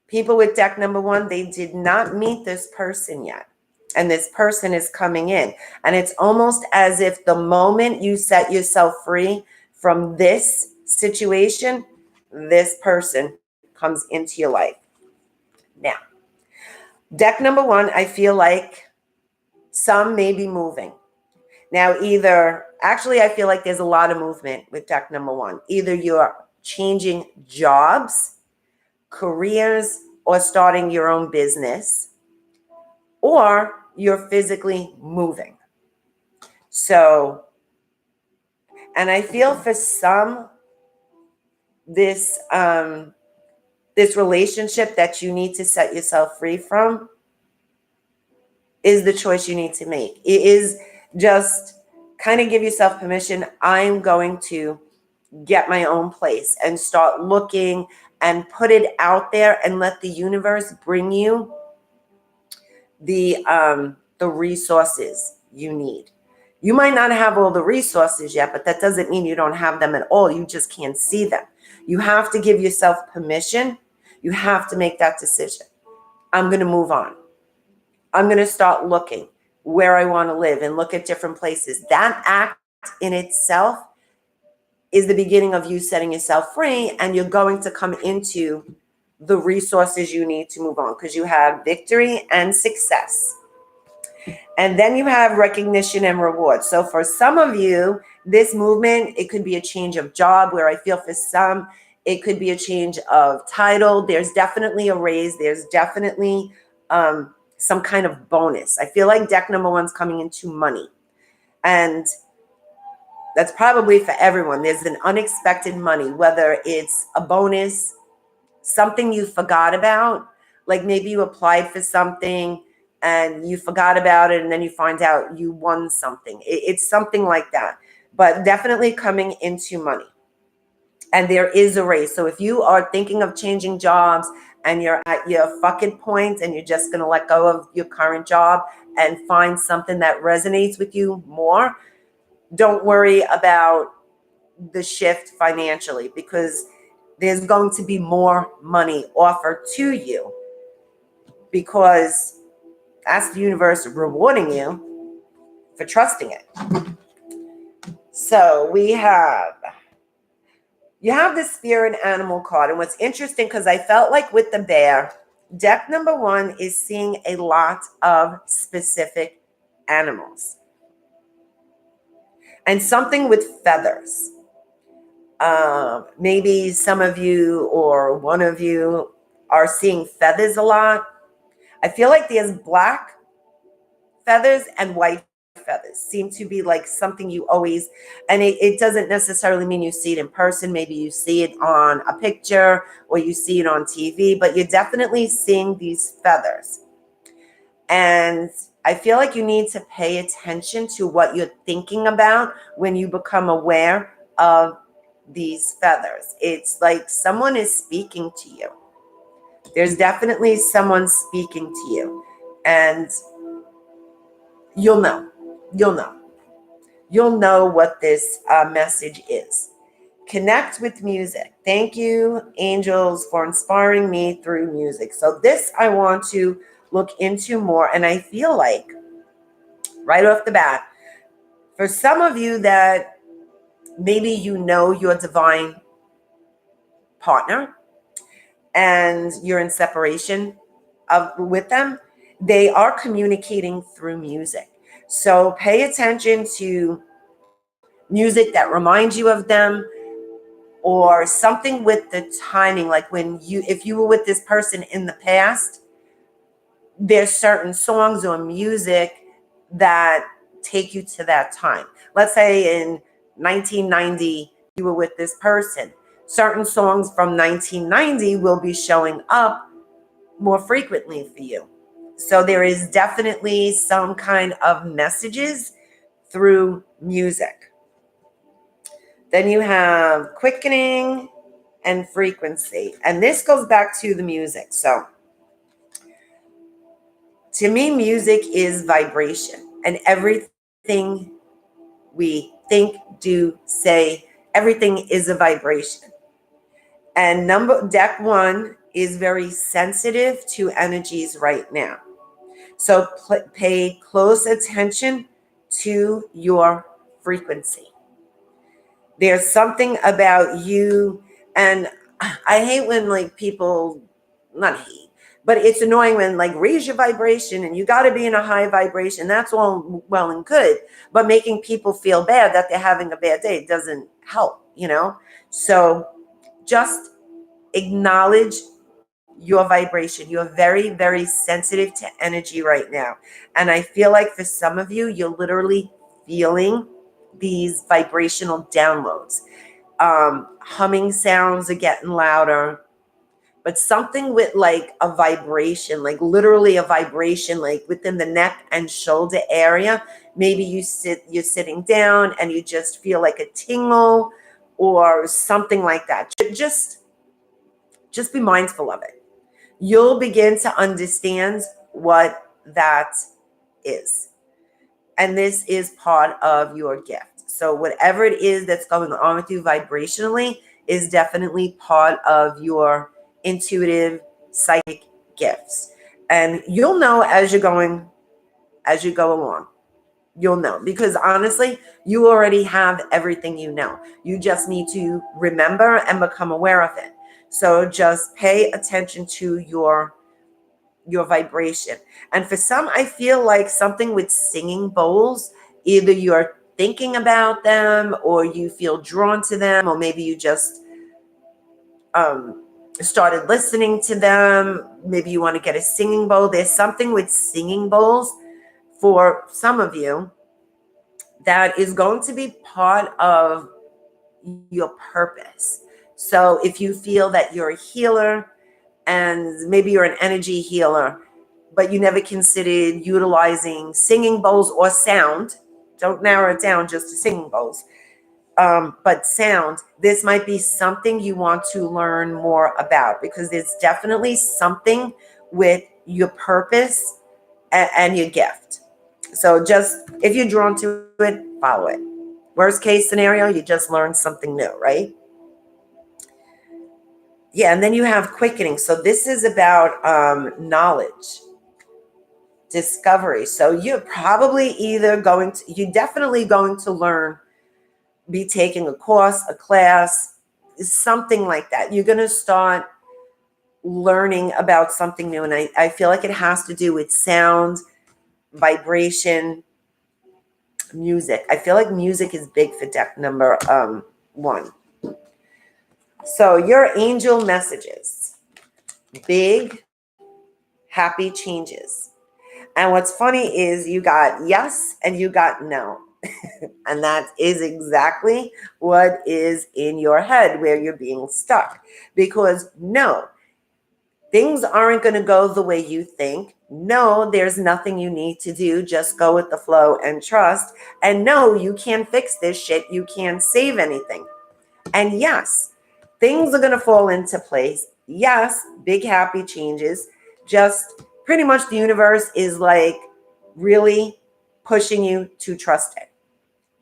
people with deck number one, they did not meet this person yet. And this person is coming in. And it's almost as if the moment you set yourself free from this situation, this person comes into your life. Now, Deck number one, I feel like some may be moving. Now, I feel like there's a lot of movement with deck number one. Either you're changing jobs, careers, or starting your own business, or you're physically moving. So, and I feel for some, this relationship that you need to set yourself free from is the choice you need to make. It is just kind of give yourself permission. I'm going to get my own place and start looking and put it out there and let the universe bring you the resources you need. You might not have all the resources yet, but that doesn't mean you don't have them at all. You just can't see them. You have to give yourself permission. You have to make that decision. I'm going to move on. I'm going to start looking where I want to live and look at different places. That act in itself is the beginning of you setting yourself free, and you're going to come into the resources you need to move on, because you have victory and success. And then you have recognition and reward. So for some of you, this movement, it could be a change of job, where I feel for some, it could be a change of title. There's definitely a raise. There's definitely some kind of bonus. I feel like deck number one's coming into money. And that's probably for everyone. There's an unexpected money, whether it's a bonus, something you forgot about, like maybe you applied for something and you forgot about it, and then you find out you won something. It's something like that, but definitely coming into money. And there is a raise. So if you are thinking of changing jobs and you're at your fucking point and you're just going to let go of your current job and find something that resonates with you more, don't worry about the shift financially, because there's going to be more money offered to you, because that's the universe rewarding you for trusting it. So you have the spirit animal card. And what's interesting, because I felt like with the bear, deck number one is seeing a lot of specific animals. And something with feathers. Maybe some of you or one of you are seeing feathers a lot. I feel like there's black feathers and white feathers seem to be like something you always, and it doesn't necessarily mean you see it in person. Maybe you see it on a picture or you see it on TV, but you're definitely seeing these feathers. And I feel like you need to pay attention to what you're thinking about when you become aware of these feathers. It's like someone is speaking to you. There's definitely someone speaking to you, and you'll know what this message is. Connect with music. Thank you, angels, for inspiring me through music. So this I want to look into more. And I feel like right off the bat, for some of you that maybe you know your divine partner and you're in separation with them, they are communicating through music. So pay attention to music that reminds you of them, or something with the timing. Like if you were with this person in the past, there's certain songs or music that take you to that time. Let's say in 1990, you were with this person. Certain songs from 1990 will be showing up more frequently for you. So there is definitely some kind of messages through music. Then you have quickening and frequency. And this goes back to the music. So to me, music is vibration, and everything we think, do, say, everything is a vibration. And deck one is very sensitive to energies right now. So pay close attention to your frequency. There's something about you, and I hate when like people, not hate, But it's annoying when like raise your vibration and you got to be in a high vibration. That's all well and good. But making people feel bad that they're having a bad day doesn't help, you know? So just acknowledge your vibration. You're very, very sensitive to energy right now. And I feel like for some of you, you're literally feeling these vibrational downloads. Humming sounds are getting louder, but something with like a vibration, like literally a vibration, like within the neck and shoulder area. Maybe you're sitting down and you just feel like a tingle or something like that. Just be mindful of it. You'll begin to understand what that is. And this is part of your gift. So whatever it is that's going on with you vibrationally is definitely part of your intuitive psychic gifts. And you'll know as you go along. You'll know, because honestly, you already have everything you know. You just need to remember and become aware of it. So just pay attention to your vibration. And for some, I feel like something with singing bowls, either you're thinking about them or you feel drawn to them, or maybe you just started listening to them. Maybe you want to get a singing bowl. There's something with singing bowls for some of you that is going to be part of your purpose. So if you feel that you're a healer and maybe you're an energy healer, but you never considered utilizing singing bowls or sound, don't narrow it down just to singing bowls, but sound, this might be something you want to learn more about, because there's definitely something with your purpose and your gift. So just, if you're drawn to it, follow it. Worst case scenario, you just learn something new, right? Yeah, and then you have quickening. So this is about knowledge, discovery. So you're probably you're definitely going to learn, be taking a course, a class, something like that. You're going to start learning about something new. And I feel like it has to do with sound, vibration, music. I feel like music is big for deck number 1. So your angel messages, big, happy changes. And what's funny is you got yes and you got no. And that is exactly what is in your head where you're being stuck. Because no, things aren't going to go the way you think. No, there's nothing you need to do. Just go with the flow and trust. And no, you can't fix this shit. You can't save anything. And yes, things are going to fall into place. Yes, big happy changes. Just pretty much the universe is like really pushing you to trust it.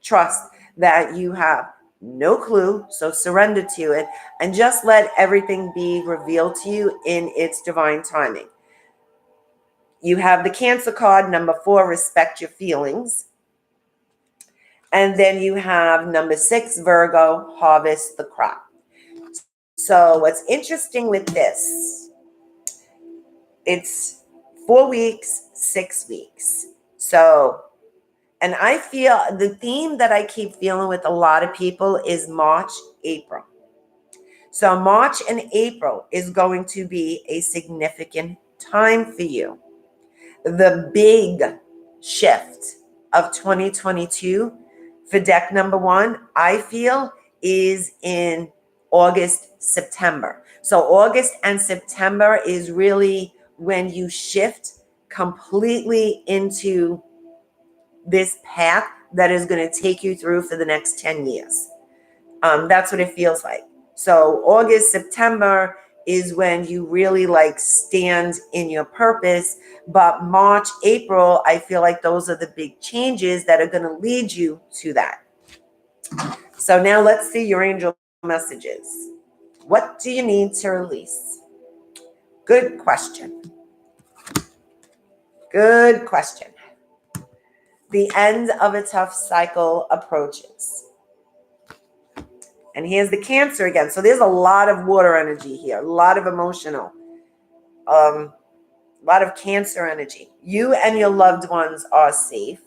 Trust that you have no clue, so surrender to it and just let everything be revealed to you in its divine timing. You have the Cancer card, number 4, respect your feelings. And then you have number 6, Virgo, harvest the crop. So what's interesting with this, it's 4 weeks, 6 weeks. So, and I feel the theme that I keep feeling with a lot of people is March, April. So March and April is going to be a significant time for you. The big shift of 2022 for deck number 1, I feel, is in August, September. So August and September is really when you shift completely into this path that is going to take you through for the next 10 years. That's what it feels like. So August, September is when you really like stand in your purpose. But March, April, I feel like those are the big changes that are going to lead you to that. So now let's see your angel messages. What do you need to release? Good question. Good question. The end of a tough cycle approaches. And here's the Cancer again. So there's a lot of water energy here, a lot of emotional. A lot of Cancer energy. You and your loved ones are safe.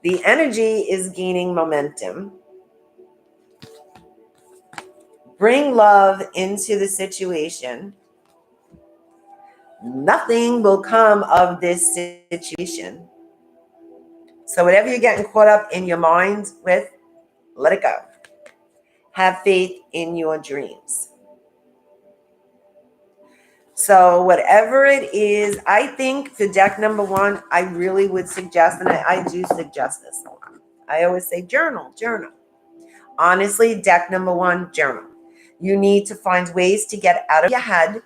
The energy is gaining momentum. Bring love into the situation. Nothing will come of this situation. So whatever you're getting caught up in your mind with, let it go. Have faith in your dreams. So whatever it is, I think for deck number 1, I really would suggest, and I do suggest this a lot. I always say journal. Honestly, deck number 1, journal. You need to find ways to get out of your head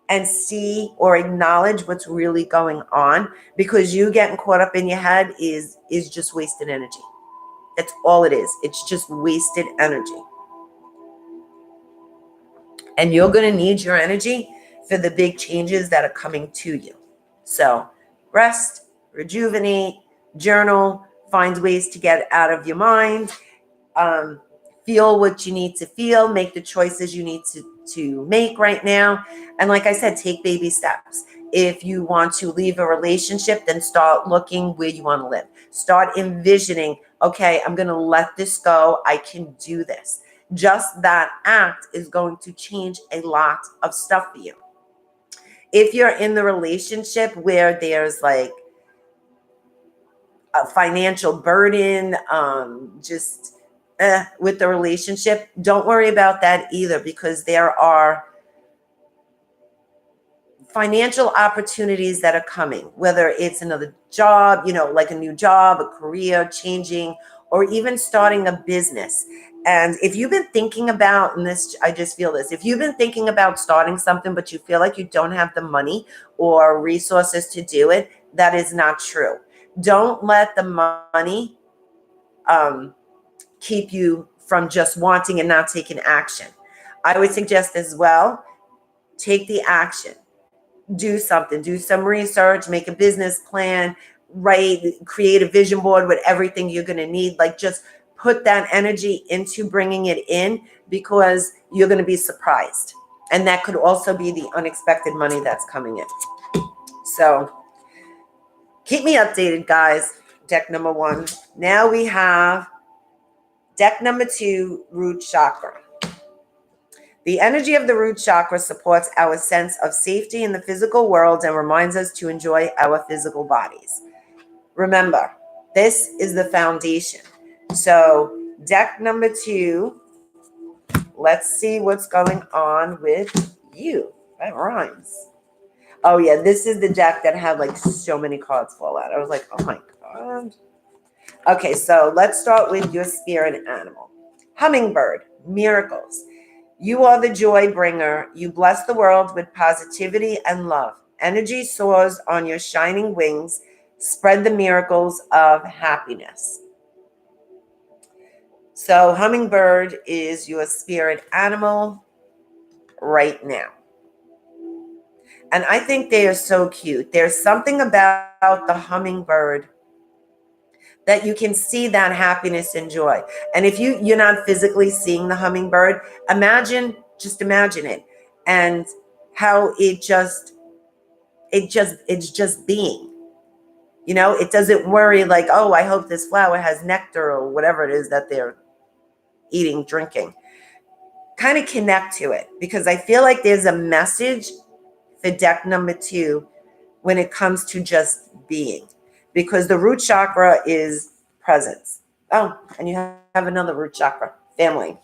and see or acknowledge what's really going on, because you getting caught up in your head is just wasted energy. That's all it is. It's just wasted energy. And you're going to need your energy for the big changes that are coming to you. So rest, rejuvenate, journal, find ways to get out of your mind, feel what you need to feel, make the choices you need to make right now. And like I said, take baby steps. If you want to leave a relationship, then start looking where you want to live. Start envisioning, okay, I'm going to let this go. I can do this. Just that act is going to change a lot of stuff for you. If you're in the relationship where there's like a financial burden, with the relationship, don't worry about that either, because there are financial opportunities that are coming, whether it's another job, like a new job, a career changing, or even starting a business. And if you've been thinking about, and this, I just feel this, if you've been thinking about starting something, but you feel like you don't have the money or resources to do it, that is not true. Don't let the money keep you from just wanting and not taking action. I would suggest as well, take the action. Do something, do some research, make a business plan, create a vision board with everything you're going to need. Like, just put that energy into bringing it in, because you're going to be surprised. And that could also be the unexpected money that's coming in. So keep me updated, guys. Deck number 1. Now we have deck number 2, root chakra. The energy of the root chakra supports our sense of safety in the physical world and reminds us to enjoy our physical bodies. Remember, this is the foundation. So deck number 2, let's see what's going on with you. That rhymes. Oh yeah, this is the deck that had like so many cards fall out. I was like, oh my God. Okay, so let's start with your spirit animal. Hummingbird, miracles. You are the joy bringer. You bless the world with positivity and love. Energy soars on your shining wings. Spread the miracles of happiness. So hummingbird is your spirit animal right now. And I think they are so cute. There's something about the hummingbird that you can see that happiness and joy. And if you're not physically seeing the hummingbird, just imagine it, and how it's just being. It doesn't worry like, oh, I hope this flower has nectar or whatever it is that they're eating, drinking. Kind of connect to it, because I feel like there's a message for deck number 2 when it comes to just being. Because the root chakra is presence. Oh, and you have another root chakra, family.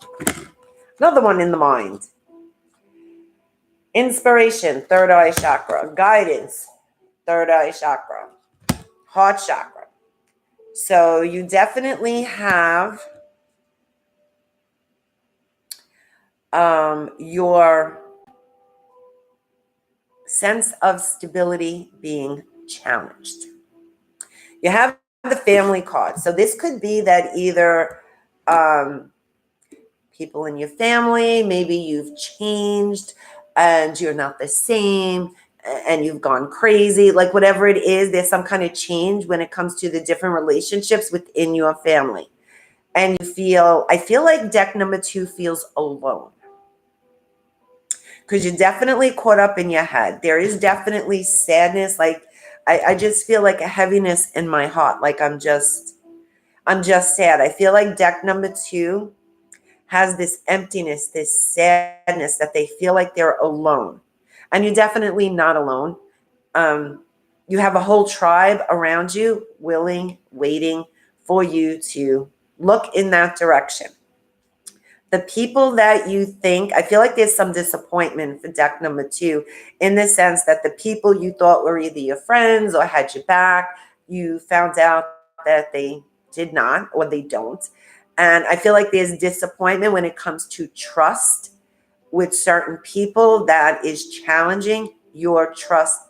Another one in the mind. Inspiration, third eye chakra. Guidance, third eye chakra. Heart chakra. So you definitely have your sense of stability being challenged. You have the family card. So this could be that either people in your family, maybe you've changed and you're not the same and you've gone crazy, like whatever it is, there's some kind of change when it comes to the different relationships within your family. And I feel like deck number 2 feels alone. because you're definitely caught up in your head. There is definitely sadness. Like I just feel like a heaviness in my heart. Like I'm just sad. I feel like deck number 2 has this emptiness, this sadness that they feel like they're alone. And you're definitely not alone. You have a whole tribe around you willing, waiting for you to look in that direction. The people that you think, I feel like there's some disappointment for deck number 2 in the sense that the people you thought were either your friends or had your back, you found out that they did not or they don't. And I feel like there's disappointment when it comes to trust with certain people that is challenging your trust,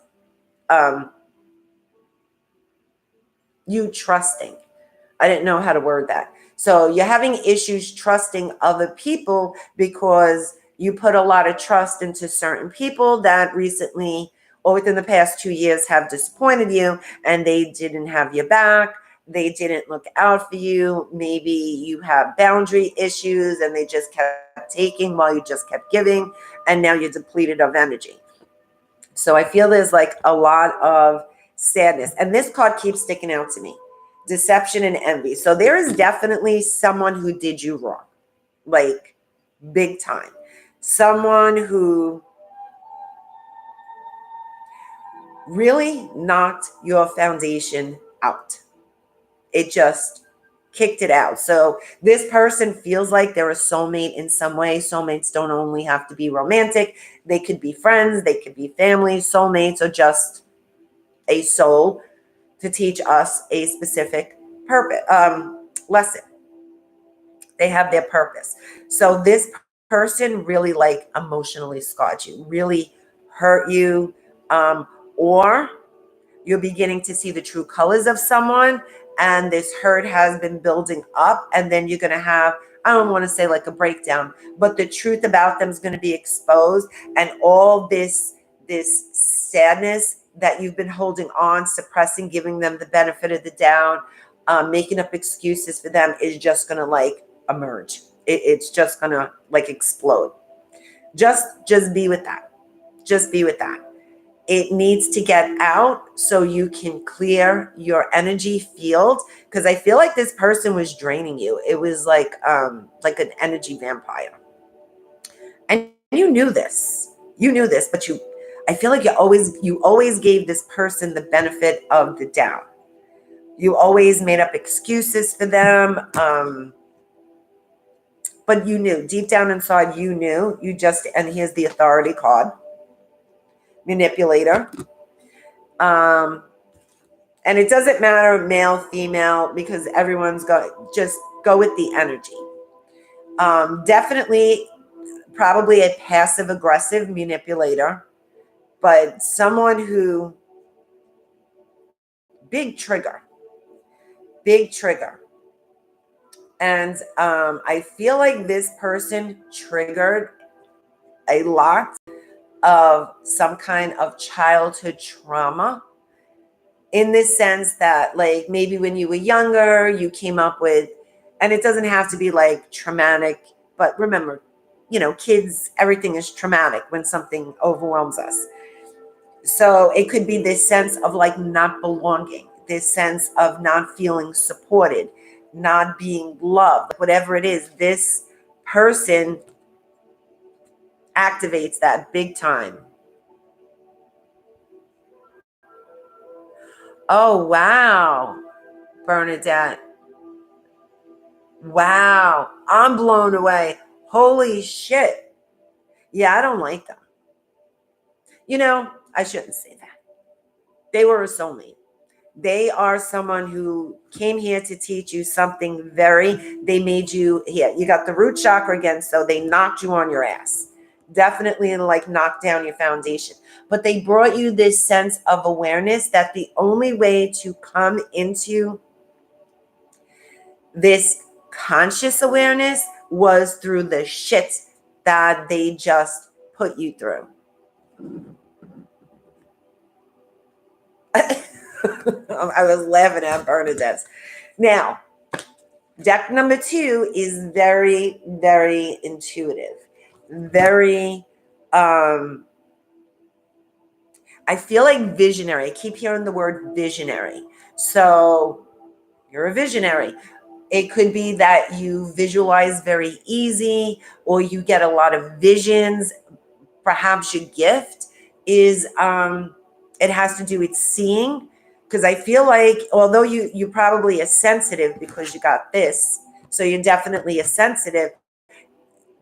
you trusting. I didn't know how to word that. So you're having issues trusting other people because you put a lot of trust into certain people that recently or within the past 2 years have disappointed you, and they didn't have your back. They didn't look out for you. Maybe you have boundary issues and they just kept taking while you just kept giving, and now you're depleted of energy. So I feel there's like a lot of sadness. And this card keeps sticking out to me. Deception and envy. So there is definitely someone who did you wrong, like big time. Someone who really knocked your foundation out. It just kicked it out. So this person feels like they're a soulmate in some way. Soulmates don't only have to be romantic. They could be friends. They could be family. Soulmates are just a soul to teach us a specific purpose, lesson. They have their purpose. So this person really like emotionally scarred you, really hurt you, or you're beginning to see the true colors of someone, and this hurt has been building up, and then you're going to have, I don't want to say like a breakdown, but the truth about them is going to be exposed, and all this sadness that you've been holding on, suppressing, giving them the benefit of the doubt, making up excuses for them is just going to like emerge. It's just going to like explode. Just be with that. Just be with that. It needs to get out so you can clear your energy field, because I feel like this person was draining you. It was like an energy vampire. And you knew this. You knew this, but I feel like you always gave this person the benefit of the doubt. You always made up excuses for them. But you knew deep down inside, you knew. And here's the authority card. Manipulator. And it doesn't matter male, female, because everyone's just go with the energy. Definitely, probably a passive aggressive manipulator, but someone who, big trigger. And I feel like this person triggered a lot of some kind of childhood trauma, in this sense that like maybe when you were younger, you came up with, and it doesn't have to be like traumatic, but remember, kids, everything is traumatic when something overwhelms us. So it could be this sense of like not belonging, this sense of not feeling supported, not being loved, whatever it is. This person activates that big time. Oh, wow, Bernadette. Wow, I'm blown away. Holy shit. Yeah, I don't like them. I shouldn't say that. They were a soulmate. They are someone who came here to teach you something they made you, you got the root chakra again, so they knocked you on your ass. Definitely like knocked down your foundation. But they brought you this sense of awareness that the only way to come into this conscious awareness was through the shit that they just put you through. I was laughing at Bernadette's. Now, deck number 2 is very, very intuitive, very I feel like visionary. I keep hearing the word visionary. So you're a visionary. It could be that you visualize very easy, or you get a lot of visions. Perhaps your gift is it has to do with seeing, because I feel like although you probably are sensitive because you got this, so you're definitely a sensitive,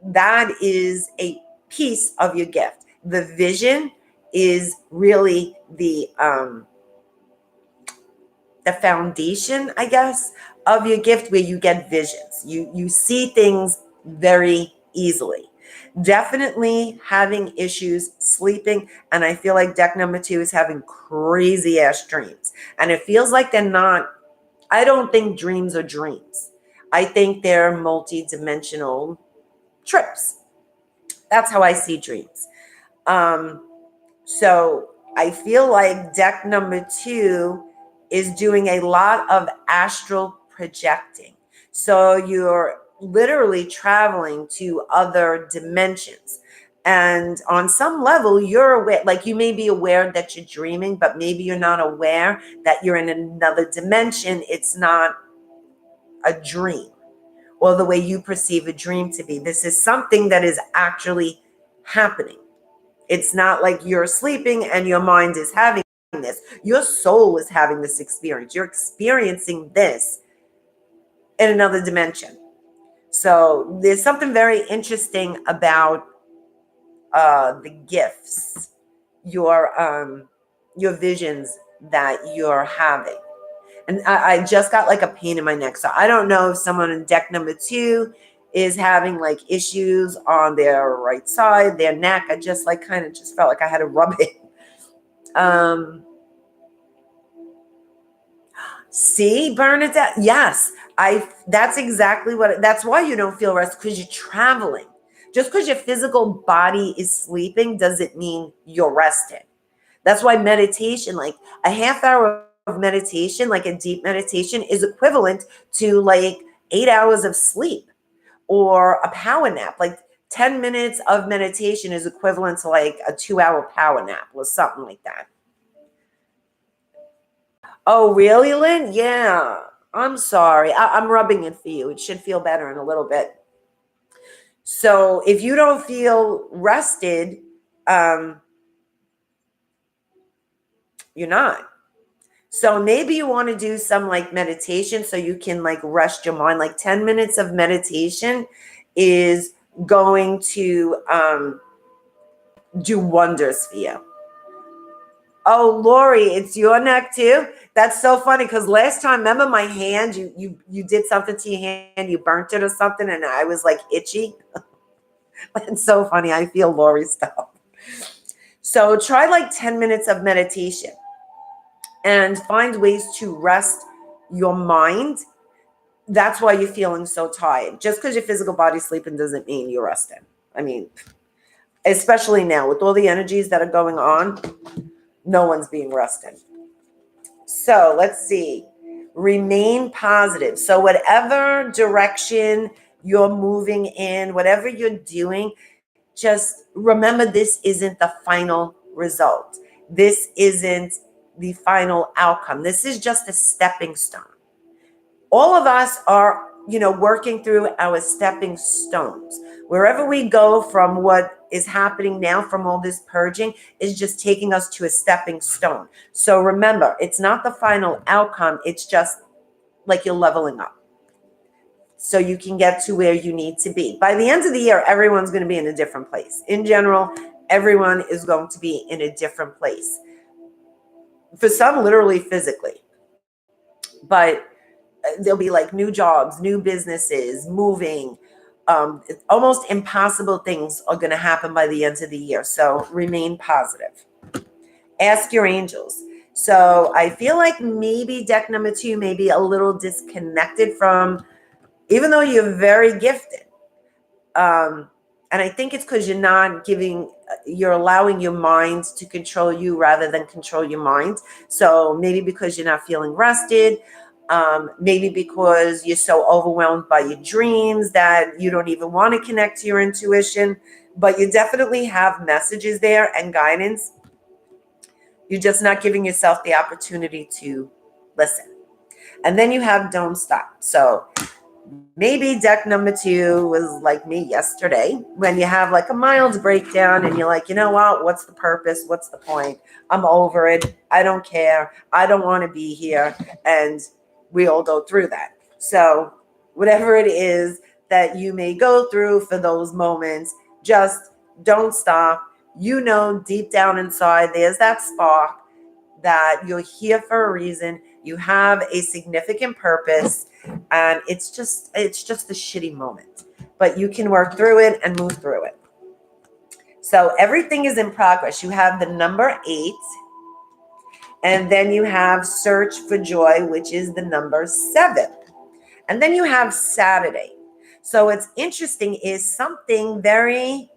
that is a piece of your gift. The vision is really the foundation, I guess, of your gift, where you get visions. You see things very easily. Definitely having issues sleeping, and I feel like deck number 2 is having crazy ass dreams. And it feels like they're not, I don't think dreams are dreams. I think they're multi-dimensional trips. That's how I see dreams. So I feel like deck number 2 is doing a lot of astral projecting. So you're literally traveling to other dimensions. And on some level, you're aware, like you may be aware that you're dreaming, but maybe you're not aware that you're in another dimension. It's not a dream, or the way you perceive a dream to be. This is something that is actually happening. It's not like you're sleeping and your mind is having this. Your soul is having this experience. You're experiencing this in another dimension. So there's something very interesting about the gifts, your visions that you're having. And I just got like a pain in my neck. So I don't know if someone in deck number 2 is having like issues on their right side, their neck. I just like kind of just felt like I had to rub it. See, Bernadette? Yes, that's exactly that's why you don't feel rest, because you're traveling. Just because your physical body is sleeping doesn't mean you're rested. That's why meditation, like a half hour of meditation, like a deep meditation, is equivalent to like 8 hours of sleep or a power nap. Like 10 minutes of meditation is equivalent to like a 2-hour power nap or something like that. Oh, really, Lynn? Yeah. I'm sorry. I'm rubbing it for you. It should feel better in a little bit. So if you don't feel rested, you're not. So maybe you want to do some like meditation so you can like rest your mind. Like 10 minutes of meditation is going to do wonders for you. Oh, Lori, it's your neck too? That's so funny, because last time, remember my hand, you did something to your hand, you burnt it or something, and I was like itchy. It's so funny. I feel Lori stuff. So try like 10 minutes of meditation and find ways to rest your mind. That's why you're feeling so tired. Just because your physical body's sleeping doesn't mean you're resting. I mean, especially now with all the energies that are going on, no one's being rested. So let's see. Remain positive. So whatever direction you're moving in, whatever you're doing, just remember this isn't the final result. This isn't the final outcome. This is just a stepping stone. All of us are, working through our stepping stones. Wherever we go from what is happening now, from all this purging, is just taking us to a stepping stone. So remember, it's not the final outcome. It's just like you're leveling up so you can get to where you need to be. By the end of the year, everyone's going to be in a different place. In general, everyone is going to be in a different place. For some, literally physically. But there'll be like new jobs, new businesses, moving. Almost impossible things are going to happen by the end of the year. So remain positive. Ask your angels. So I feel like maybe deck number 2 may be a little disconnected from, even though you're very gifted. And I think it's because you're allowing your mind to control you rather than control your mind. So maybe because you're not feeling rested, maybe because you're so overwhelmed by your dreams that you don't even want to connect to your intuition. but you definitely have messages there and guidance. You're just not giving yourself the opportunity to listen. And then you have don't stop. So maybe deck number 2 was like me yesterday, when you have like a mild breakdown and you're like, you know what? What's the purpose? What's the point? I'm over it. I don't care. I don't want to be here. And we all go through that. So whatever it is that you may go through for those moments, just don't stop. You know, deep down inside, there's that spark that you're here for a reason. You have a significant purpose, and it's just a shitty moment, but you can work through it and move through it. So everything is in progress. You have the number 8, and then you have search for joy, which is the number 7. And then you have Saturday. So what's interesting is something very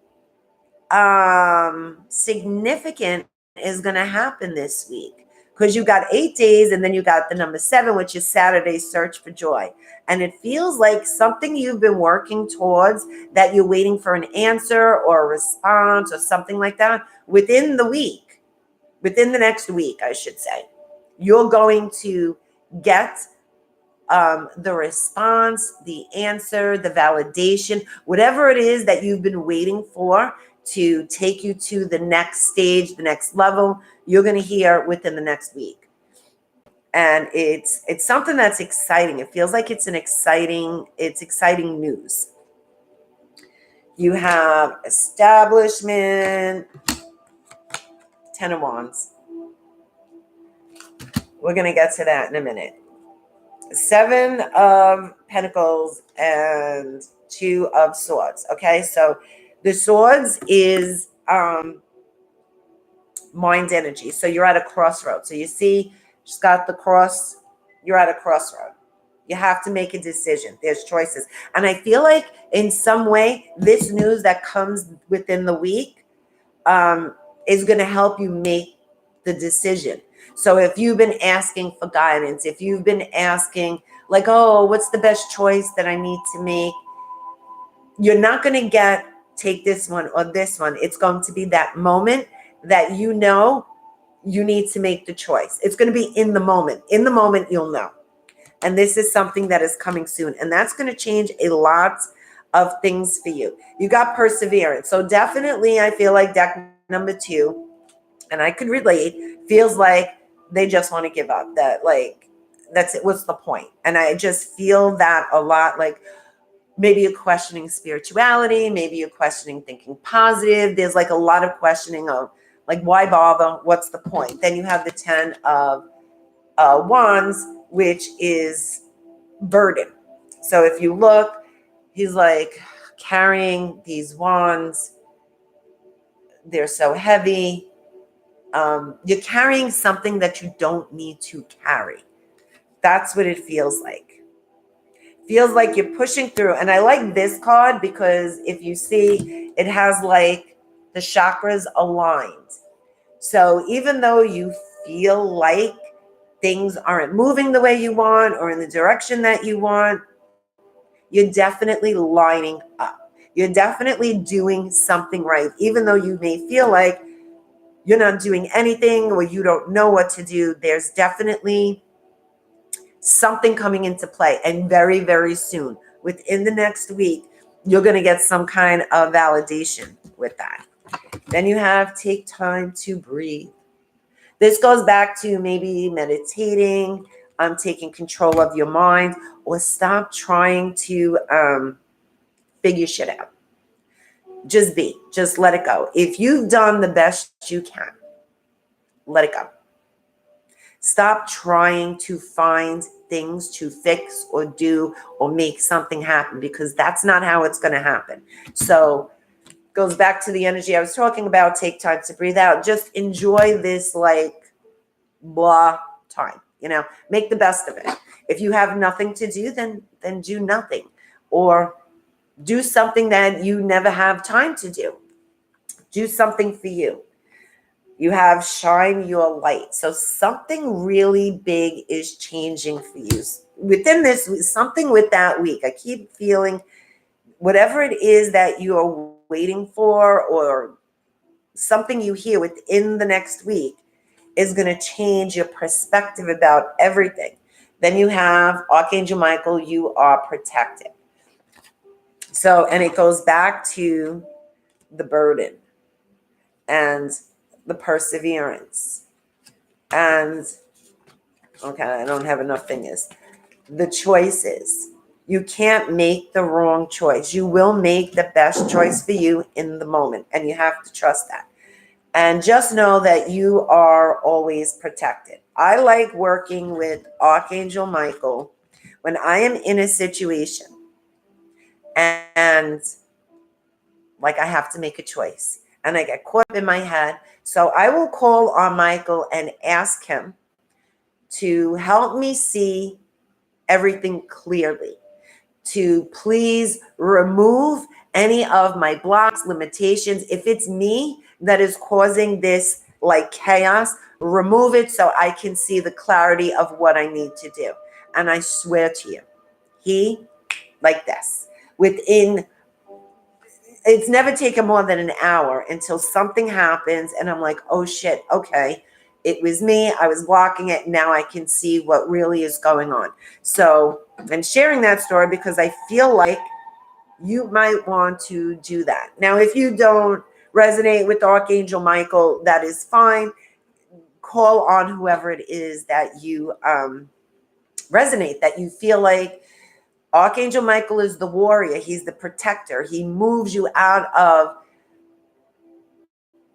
significant is going to happen this week, because you got 8 days, and then you got the number 7, which is Saturday, search for joy. And it feels like something you've been working towards, that you're waiting for an answer or a response or something like that, within the week, within the next week, I should say, you're going to get the response, the answer, the validation, whatever it is that you've been waiting for to take you to the next stage, the next level, you're going to hear within the next week. And it's something that's exciting. It feels like it's exciting news. You have establishment, 10 of Wands. We're going to get to that in a minute. 7 of Pentacles and 2 of Swords. Okay, so the Swords is mind energy. So you're at a crossroad. So you see, she's got the cross. You're at a crossroad. You have to make a decision. There's choices. And I feel like in some way, this news that comes within the week is going to help you make the decision. So if you've been asking for guidance, if you've been asking like, oh, what's the best choice that I need to make? You're not going to take this one or this one. It's going to be that moment that you know you need to make the choice. It's going to be in the moment. In the moment, you'll know. And this is something that is coming soon. And that's going to change a lot of things for you. You got perseverance. So definitely, I feel like deck number 2, and I could relate, feels like they just want to give up. That like, that's it. What's the point? And I just feel that a lot. Like maybe you're questioning spirituality. Maybe you're questioning thinking positive. There's like a lot of questioning of like, why bother? What's the point? Then you have the 10 of Wands, which is burden. So if you look, he's like carrying these wands. They're so heavy. You're carrying something that you don't need to carry. That's what it feels like. Feels like you're pushing through. And I like this card because if you see, it has like the chakras aligned. So even though you feel like things aren't moving the way you want or in the direction that you want, you're definitely lining up. You're definitely doing something right, even though you may feel like you're not doing anything or you don't know what to do. There's definitely something coming into play, and very, very soon, within the next week, you're going to get some kind of validation with that. Then you have take time to breathe. This goes back to maybe meditating, taking control of your mind, or stop trying to figure shit out. Just be. Just let it go. If you've done the best you can, let it go. Stop trying to find things to fix or do or make something happen, because that's not how it's going to happen. So goes back to the energy I was talking about. Take time to breathe out. Just enjoy this like blah time, make the best of it. If you have nothing to do, then do nothing, or do something that you never have time to do. Do something for you. You have shine your light. So something really big is changing for you within this, something with that week. I keep feeling whatever it is that you're waiting for, or something you hear within the next week is going to change your perspective about everything. Then you have Archangel Michael, you are protected. So, and it goes back to the burden and the perseverance. And, okay, I don't have enough fingers. The choices. You can't make the wrong choice. You will make the best choice for you in the moment, and you have to trust that. And just know that you are always protected. I like working with Archangel Michael when I am in a situation and like I have to make a choice and I get caught up in my head. So I will call on Michael and ask him to help me see everything clearly, to please remove any of my blocks, limitations. If it's me that is causing this like chaos, remove it so I can see the clarity of what I need to do. And I swear to you, he, like this, within, it's never taken more than an hour until something happens and I'm like, oh shit, okay, it was me, I was blocking it, now I can see what really is going on. So I'm sharing that story because I feel like you might want to do that. Now, if you don't resonate with Archangel Michael, that is fine. Call on whoever it is that you resonate, that you feel like Archangel Michael is the warrior. He's the protector. He moves you out of,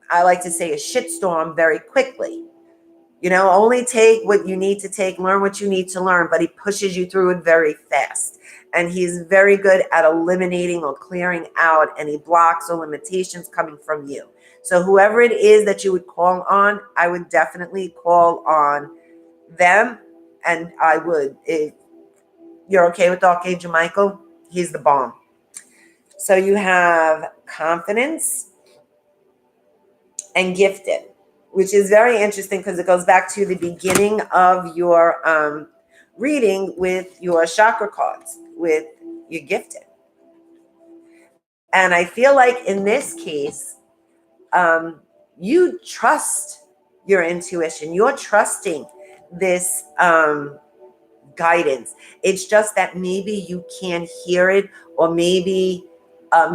I like to say, a shitstorm very quickly. You know, only take what you need to take, learn what you need to learn, but he pushes you through it very fast. And he's very good at eliminating or clearing out any blocks or limitations coming from you. So whoever it is that you would call on, I would definitely call on them. And I would, if you're okay with Archangel Michael, he's the bomb. So you have confidence and gifted, which is very interesting because it goes back to the beginning of your reading with your chakra cards, with your gifted. And I feel like in this case, you trust your intuition. You're trusting this guidance. It's just that maybe you can't hear it, or maybe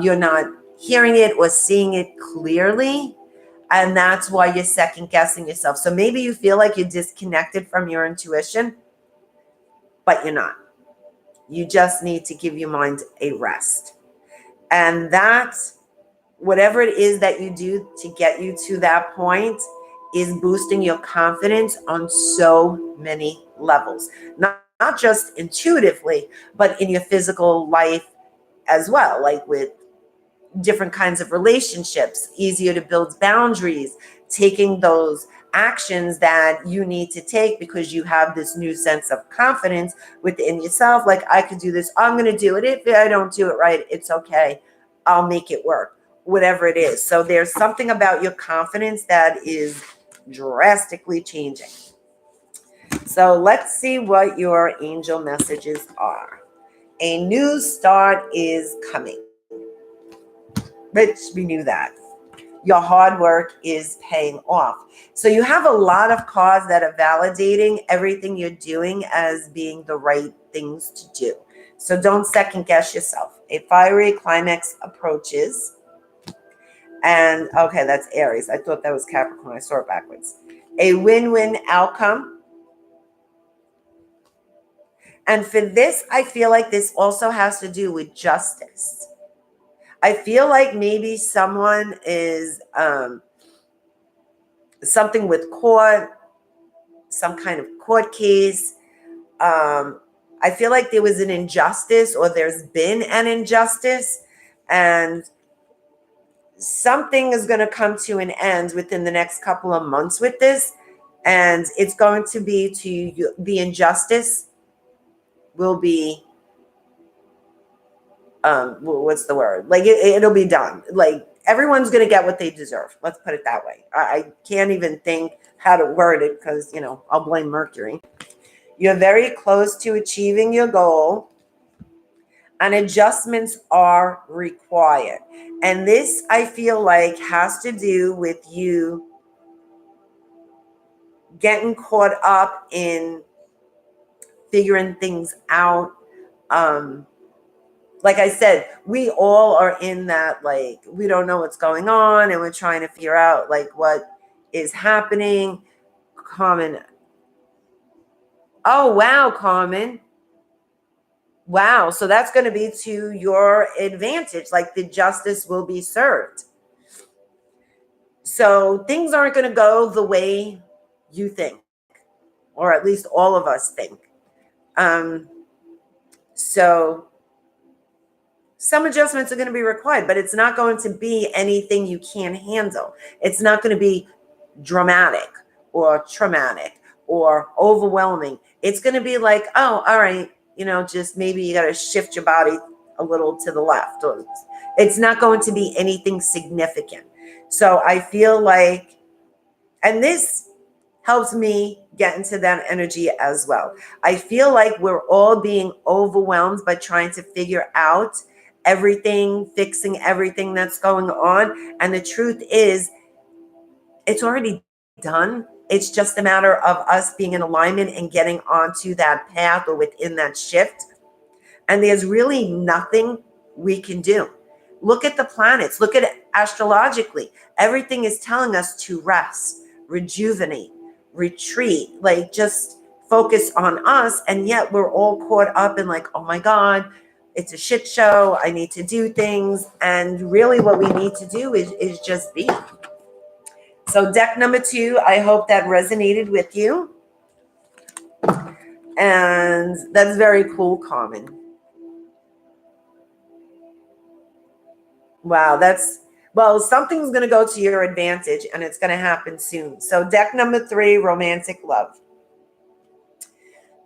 you're not hearing it or seeing it clearly. And that's why you're second guessing yourself. So maybe you feel like you're disconnected from your intuition, but you're not. You just need to give your mind a rest. And that's whatever it is that you do to get you to that point is boosting your confidence on so many levels. Not just intuitively, but in your physical life as well, like with different kinds of relationships, easier to build boundaries, taking those actions that you need to take because you have this new sense of confidence within yourself. Like, I could do this, I'm going to do it. If I don't do it right, it's okay. I'll make it work, whatever it is. So there's something about your confidence that is drastically changing. So let's see what your angel messages are. A new start is coming. Which we knew that. Your hard work is paying off. So you have a lot of cards that are validating everything you're doing as being the right things to do. So don't second guess yourself. A fiery climax approaches. And okay, that's Aries. I thought that was Capricorn. I saw it backwards. A win-win outcome. And for this, I feel like this also has to do with justice. I feel like maybe someone is something with court, some kind of court case. I feel like there was an injustice, or there's been an injustice, and something is going to come to an end within the next couple of months with this. And it's going to be the injustice will be, what's the word? Like it'll be done. Like everyone's going to get what they deserve. Let's put it that way. I can't even think how to word it because, I'll blame Mercury. You're very close to achieving your goal. and adjustments are required. And this, I feel like, has to do with you getting caught up in figuring things out. Like I said, we all are in that, like, we don't know what's going on and we're trying to figure out like what is happening. Carmen. Oh, wow, Carmen. Wow. So that's going to be to your advantage. Like, the justice will be served. So things aren't going to go the way you think, or at least all of us think. So some adjustments are going to be required, but it's not going to be anything you can't handle. It's not going to be dramatic or traumatic or overwhelming. It's going to be like, oh, all right, just maybe you got to shift your body a little to the left. Or it's not going to be anything significant. So I feel like, and this helps me get into that energy as well. I feel like we're all being overwhelmed by trying to figure out everything, fixing everything that's going on. And the truth is, it's already done. It's just a matter of us being in alignment and getting onto that path or within that shift. And there's really nothing we can do. Look at the planets. Look at it astrologically. Everything is telling us to rest, rejuvenate, retreat, like just focus on us. And yet we're all caught up in like, oh my God, it's a shit show. I need to do things. And really what we need to do is just be. So deck number 2, I hope that resonated with you. And that's very cool, Carmen. Wow, something's going to go to your advantage and it's going to happen soon. So deck number 3, romantic love.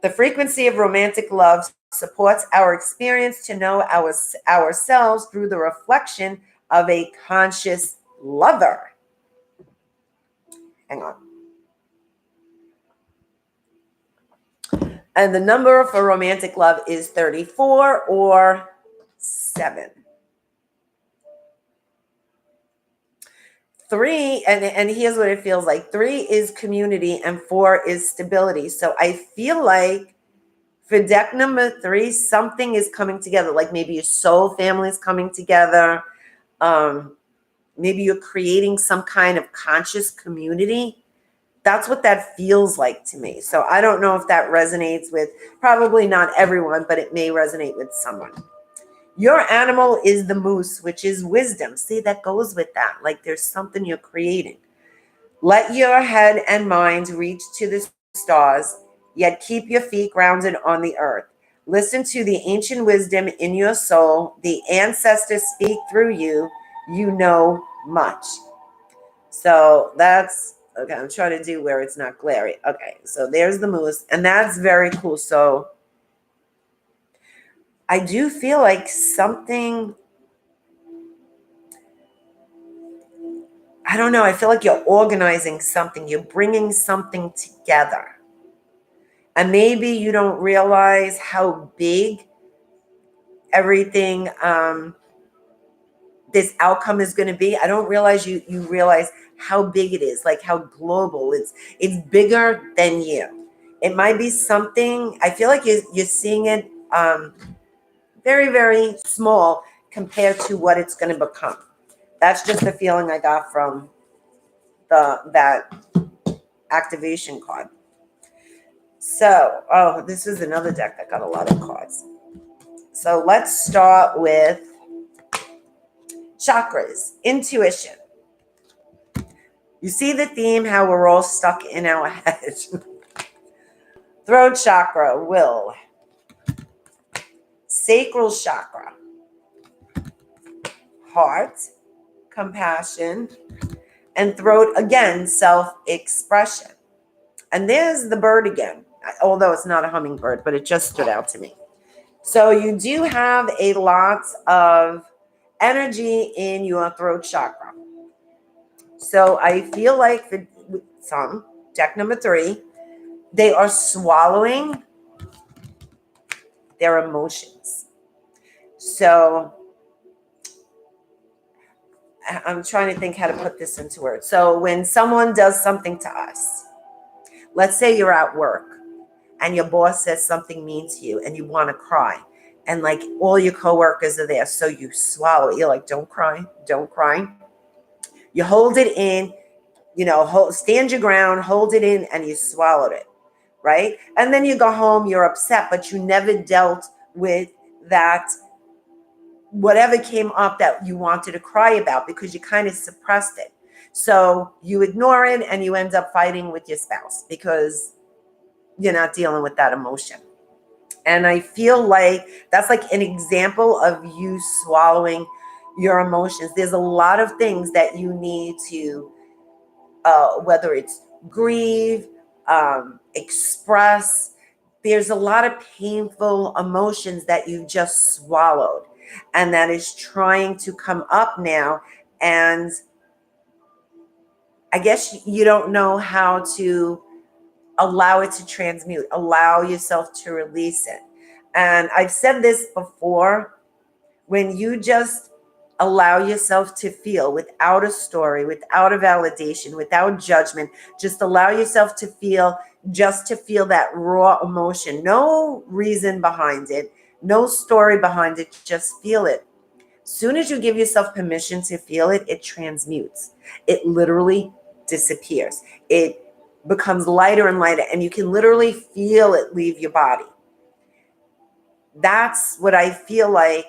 The frequency of romantic love supports our experience to know ourselves through the reflection of a conscious lover. Hang on. And the number for romantic love is 34 or 7. 3, and here's what it feels like. 3 is community and 4 is stability. So I feel like for deck number 3, something is coming together. Like maybe your soul family is coming together. Maybe you're creating some kind of conscious community. That's what that feels like to me. So I don't know if that resonates with, probably not everyone, but it may resonate with someone. Your animal is the moose, which is wisdom. See, that goes with that. Like there's something you're creating. Let your head and mind reach to the stars, yet keep your feet grounded on the earth. Listen to the ancient wisdom in your soul. The ancestors speak through you. You know much. So that's, okay, I'm trying to do where it's not glary. Okay, so there's the moose, and that's very cool. So I do feel like something, I don't know, I feel like you're organizing something. You're bringing something together. And maybe you don't realize how big everything, this outcome is going to be. I don't realize you realize how big it is, like how global it's bigger than you. It might be something, I feel like you're seeing it very, very small compared to what it's going to become. That's just the feeling I got from that activation card. So, oh, this is another deck that got a lot of cards. So let's start with chakras, intuition. You see the theme, how we're all stuck in our head. Throat chakra, will. Sacral chakra, heart, compassion, and throat, again, self-expression. And there's the bird again, although it's not a hummingbird, but it just stood out to me. So you do have a lot of energy in your throat chakra. So I feel like for some, deck number 3, they are swallowing their emotions. So I'm trying to think how to put this into words. So when someone does something to us, let's say you're at work and your boss says something mean to you and you want to cry, and like all your coworkers are there, so you swallow it. You're like, don't cry, don't cry. You hold it in, stand your ground, hold it in, and you swallowed it, right? And then you go home, you're upset, but you never dealt with that, whatever came up that you wanted to cry about, because you kind of suppressed it. So you ignore it and you end up fighting with your spouse because you're not dealing with that emotion. And I feel like that's like an example of you swallowing your emotions. There's a lot of things that you need to, whether it's grieve, express. There's a lot of painful emotions that you just swallowed, and that is trying to come up now. And I guess you don't know how to allow it to transmute, allow yourself to release it. And I've said this before, when you just allow yourself to feel without a story, without a validation, without judgment, just allow yourself to feel, just to feel that raw emotion, no reason behind it, no story behind it, just feel it. Soon as you give yourself permission to feel it, it transmutes. It literally disappears. It becomes lighter and lighter, and you can literally feel it leave your body. That's what I feel like.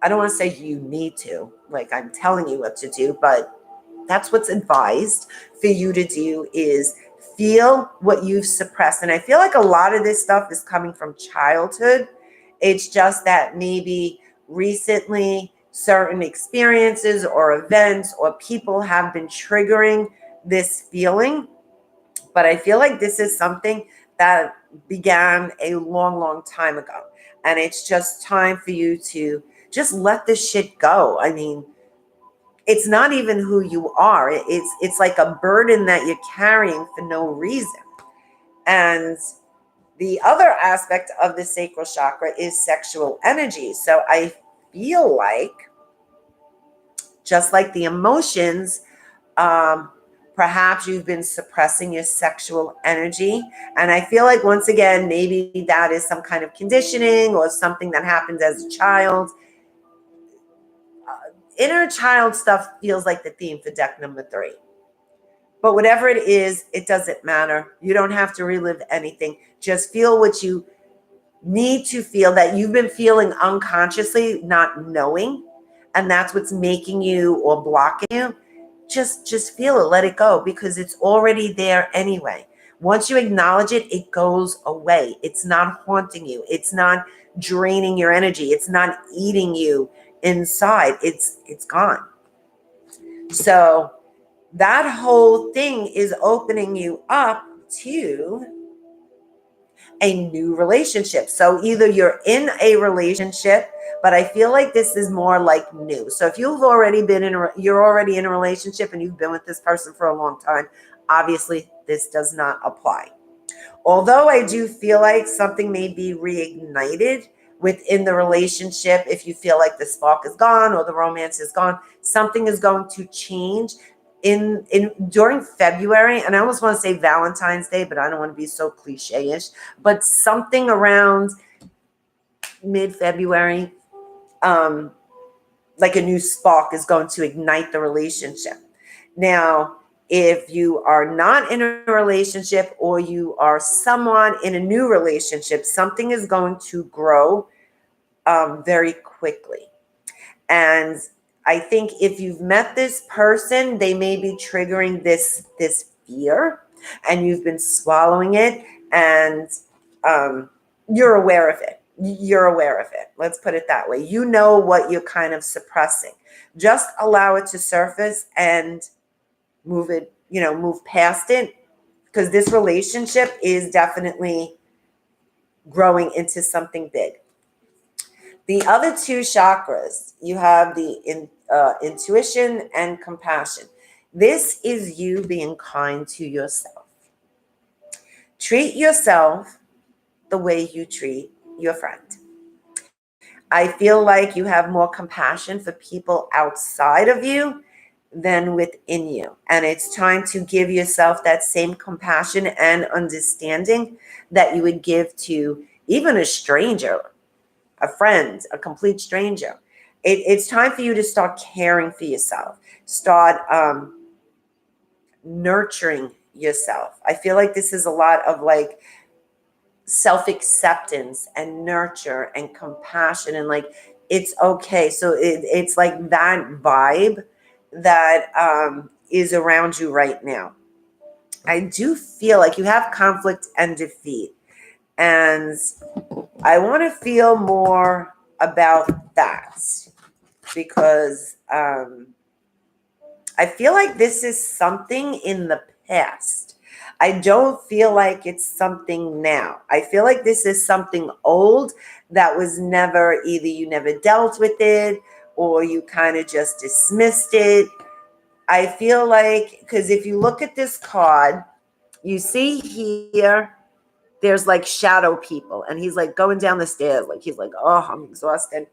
I don't want to say you need to, like I'm telling you what to do, but that's what's advised for you to do, is feel what you've suppressed. And I feel like a lot of this stuff is coming from childhood. It's just that maybe recently certain experiences or events or people have been triggering this feeling. But I feel like this is something that began a long, long time ago. And it's just time for you to just let this shit go. I mean, it's not even who you are. It's like a burden that you're carrying for no reason. And the other aspect of the sacral chakra is sexual energy. So I feel like, just like the emotions, perhaps you've been suppressing your sexual energy. And I feel like, once again, maybe that is some kind of conditioning or something that happened as a child. Inner child stuff feels like the theme for deck number 3. But whatever it is, it doesn't matter. You don't have to relive anything. Just feel what you need to feel, that you've been feeling unconsciously, not knowing. And that's what's making you or blocking you. Just feel it, let it go, because it's already there anyway. Once you acknowledge it, it goes away. It's not haunting you. It's not draining your energy. It's not eating you inside. It's gone. So that whole thing is opening you up to a new relationship. So either you're in a relationship, but I feel like this is more like new. So if you've already been you're already in a relationship and you've been with this person for a long time, obviously this does not apply. Although I do feel like something may be reignited within the relationship. If you feel like the spark is gone or the romance is gone, something is going to change in during February. And I almost want to say Valentine's Day, but I don't want to be so cliche-ish. But something around mid-February, like a new spark is going to ignite the relationship. Now, if you are not in a relationship, or you are someone in a new relationship, something is going to grow very quickly. And I think if you've met this person, they may be triggering this fear, and you've been swallowing it, and you're aware of it. You're aware of it. Let's put it that way. You know what you're kind of suppressing. Just allow it to surface and move past it, because this relationship is definitely growing into something big. The other 2 chakras, you have the intuition and compassion. This is you being kind to yourself. Treat yourself the way you treat your friend. I feel like you have more compassion for people outside of you than within you. And it's time to give yourself that same compassion and understanding that you would give to even a stranger, a friend, a complete stranger. It's time for you to start caring for yourself, start nurturing yourself. I feel like this is a lot of like self-acceptance and nurture and compassion and like it's okay. So it's like that vibe that is around you right now. I do feel like you have conflict and defeat, and I want to feel more about that because I feel like this is something in the past. I don't feel like it's something now. I feel like this is something old that was never, either you never dealt with it or you kind of just dismissed it. I feel like, because if you look at this card, you see here, there's like shadow people, and he's like going down the stairs. Like he's like, oh, I'm exhausted.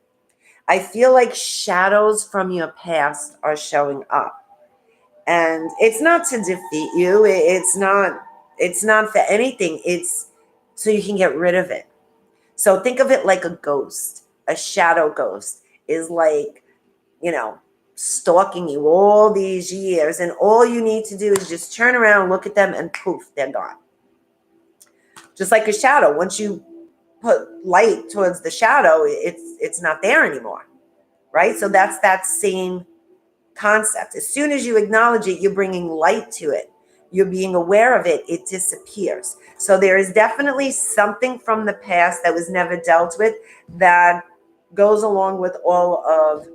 I feel like shadows from your past are showing up. And it's not to defeat you. It's not for anything. It's so you can get rid of it. So think of it like a ghost. A shadow ghost is like, you know, stalking you all these years. And all you need to do is just turn around, look at them, and poof, they're gone. Just like a shadow. Once you put light towards the shadow, it's not there anymore. Right? So that's that same concept. As soon as you acknowledge it, you're bringing light to it. You're being aware of it. It disappears. So there is definitely something from the past that was never dealt with that goes along with all of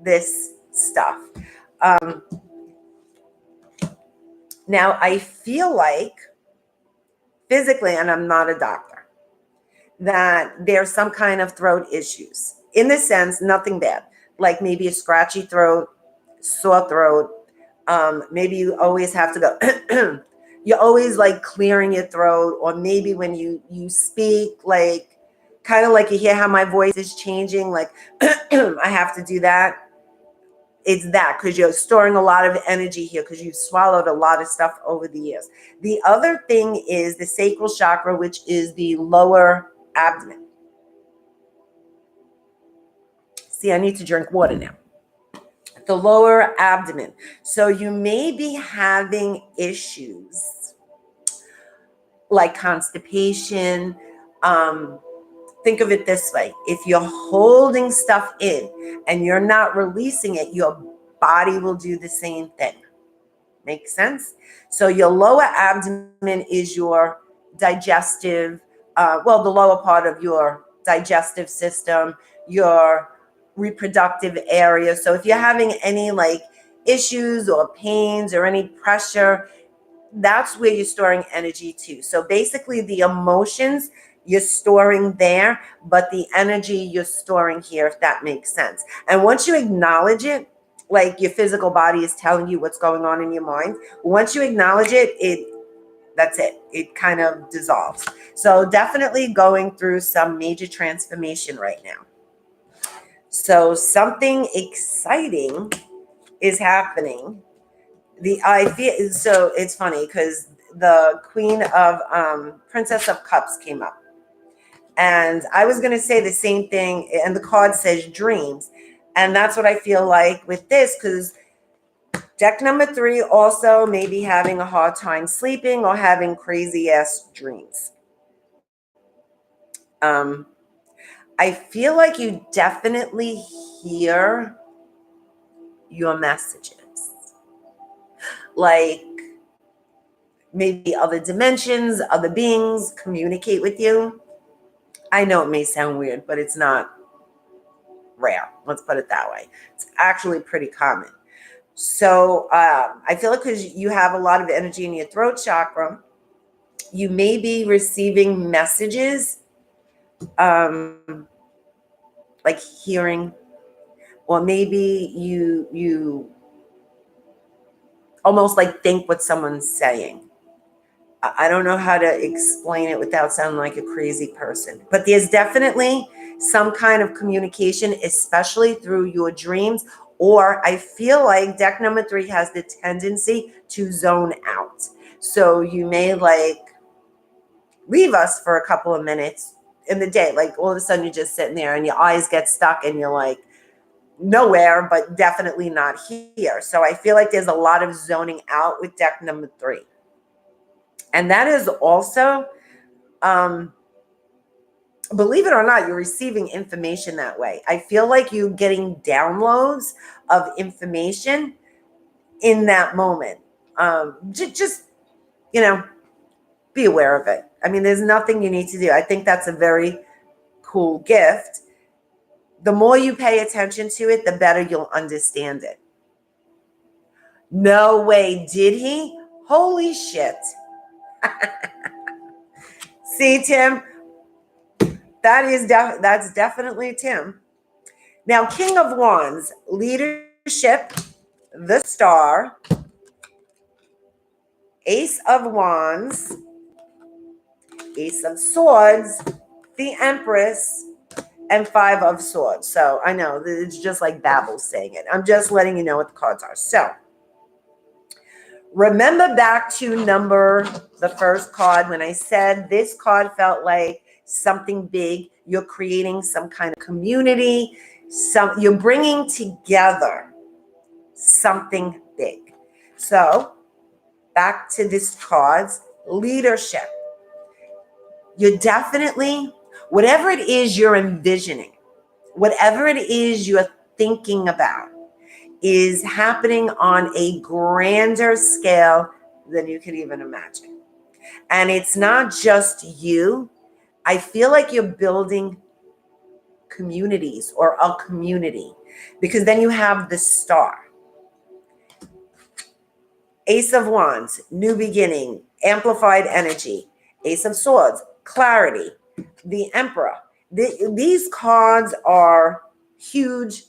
this stuff. Now, I feel like physically, and I'm not a doctor, that there's some kind of throat issues. In this sense, nothing bad. Like maybe a scratchy throat, sore throat. Maybe you always have to go. You're always like clearing your throat, or maybe when you speak, like kind of like you hear how my voice is changing. Like I have to do that. It's that because you're storing a lot of energy here because you've swallowed a lot of stuff over the years. The other thing is the sacral chakra, which is the lower abdomen. See, I need to drink water now. The lower abdomen. So you may be having issues like constipation. Think of it this way. If you're holding stuff in and you're not releasing it, your body will do the same thing. Makes sense? So your lower abdomen is your digestive, the lower part of your digestive system, your reproductive area. So if you're having any like issues or pains or any pressure, that's where you're storing energy too. So basically the emotions you're storing there, but the energy you're storing here, if that makes sense. And once you acknowledge it, like your physical body is telling you what's going on in your mind, once you acknowledge it, that's it. It kind of dissolves. So definitely going through some major transformation right now. So something exciting is happening. I feel so it's funny because the Queen of Princess of Cups came up. And I was going to say the same thing, and the card says dreams. And that's what I feel like with this, because deck number 3 also may be having a hard time sleeping or having crazy ass dreams. I feel like you definitely hear your messages. Like maybe other dimensions, other beings communicate with you. I know it may sound weird, but it's not rare. Let's put it that way. It's actually pretty common. So I feel like because you have a lot of energy in your throat chakra, you may be receiving messages, like hearing, or maybe you almost like think what someone's saying. I don't know how to explain it without sounding like a crazy person, but there's definitely some kind of communication, especially through your dreams. Or I feel like deck number 3 has the tendency to zone out. So you may like leave us for a couple of minutes in the day. Like all of a sudden you're just sitting there and your eyes get stuck and you're like nowhere, but definitely not here. So I feel like there's a lot of zoning out with deck number 3. And that is also, believe it or not, you're receiving information that way. I feel like you're getting downloads of information in that moment. Just, be aware of it. I mean, there's nothing you need to do. I think that's a very cool gift. The more you pay attention to it, the better you'll understand it. No way, did he? Holy shit. See, Tim, that's definitely Tim. Now, King of Wands, leadership, the Star, Ace of Wands, Ace of Swords, the Empress, and 5 of Swords. So I know it's just like Babel saying it. I'm just letting you know what the cards are. So remember back to the first card when I said this card felt like something big. You're creating some kind of community. You're bringing together something big. So back to this card's leadership. You're definitely, whatever it is you're envisioning, whatever it is you're thinking about, is happening on a grander scale than you could even imagine. And it's not just you. I feel like you're building communities or a community, because then you have the Star. Ace of Wands, new beginning, amplified energy. Ace of Swords, clarity. The Emperor. These cards are huge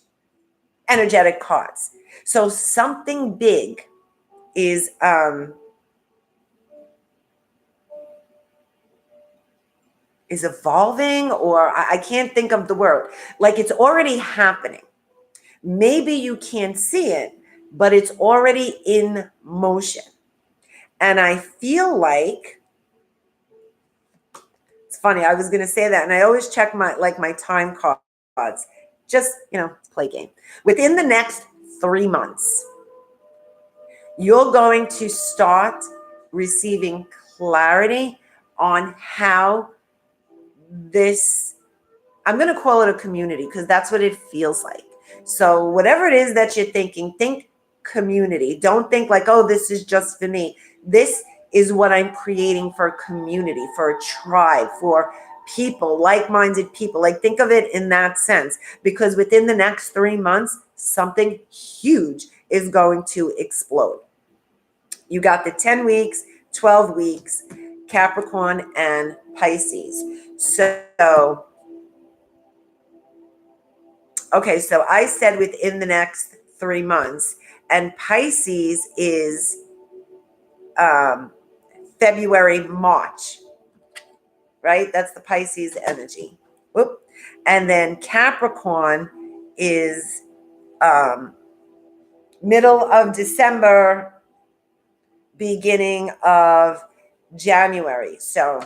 energetic cards. So something big is evolving, or I can't think of the word. Like it's already happening. Maybe you can't see it, but it's already in motion. And I feel like, it's funny, I was going to say that, and I always check my time cards. Just, play game. Within the next 3 months, you're going to start receiving clarity on how this, I'm going to call it a community because that's what it feels like. So whatever it is that you're thinking, think community. Don't think like, oh, this is just for me. This is what I'm creating for a community, for a tribe, for people, like-minded people. Like think of it in that sense, because within the next 3 months, something huge is going to explode. You got the 10 weeks, 12 weeks, Capricorn and Pisces. So, okay, so I said within the next 3 months, and Pisces is February, March, right? That's the Pisces energy. Whoop. And then Capricorn is middle of December, beginning of January. So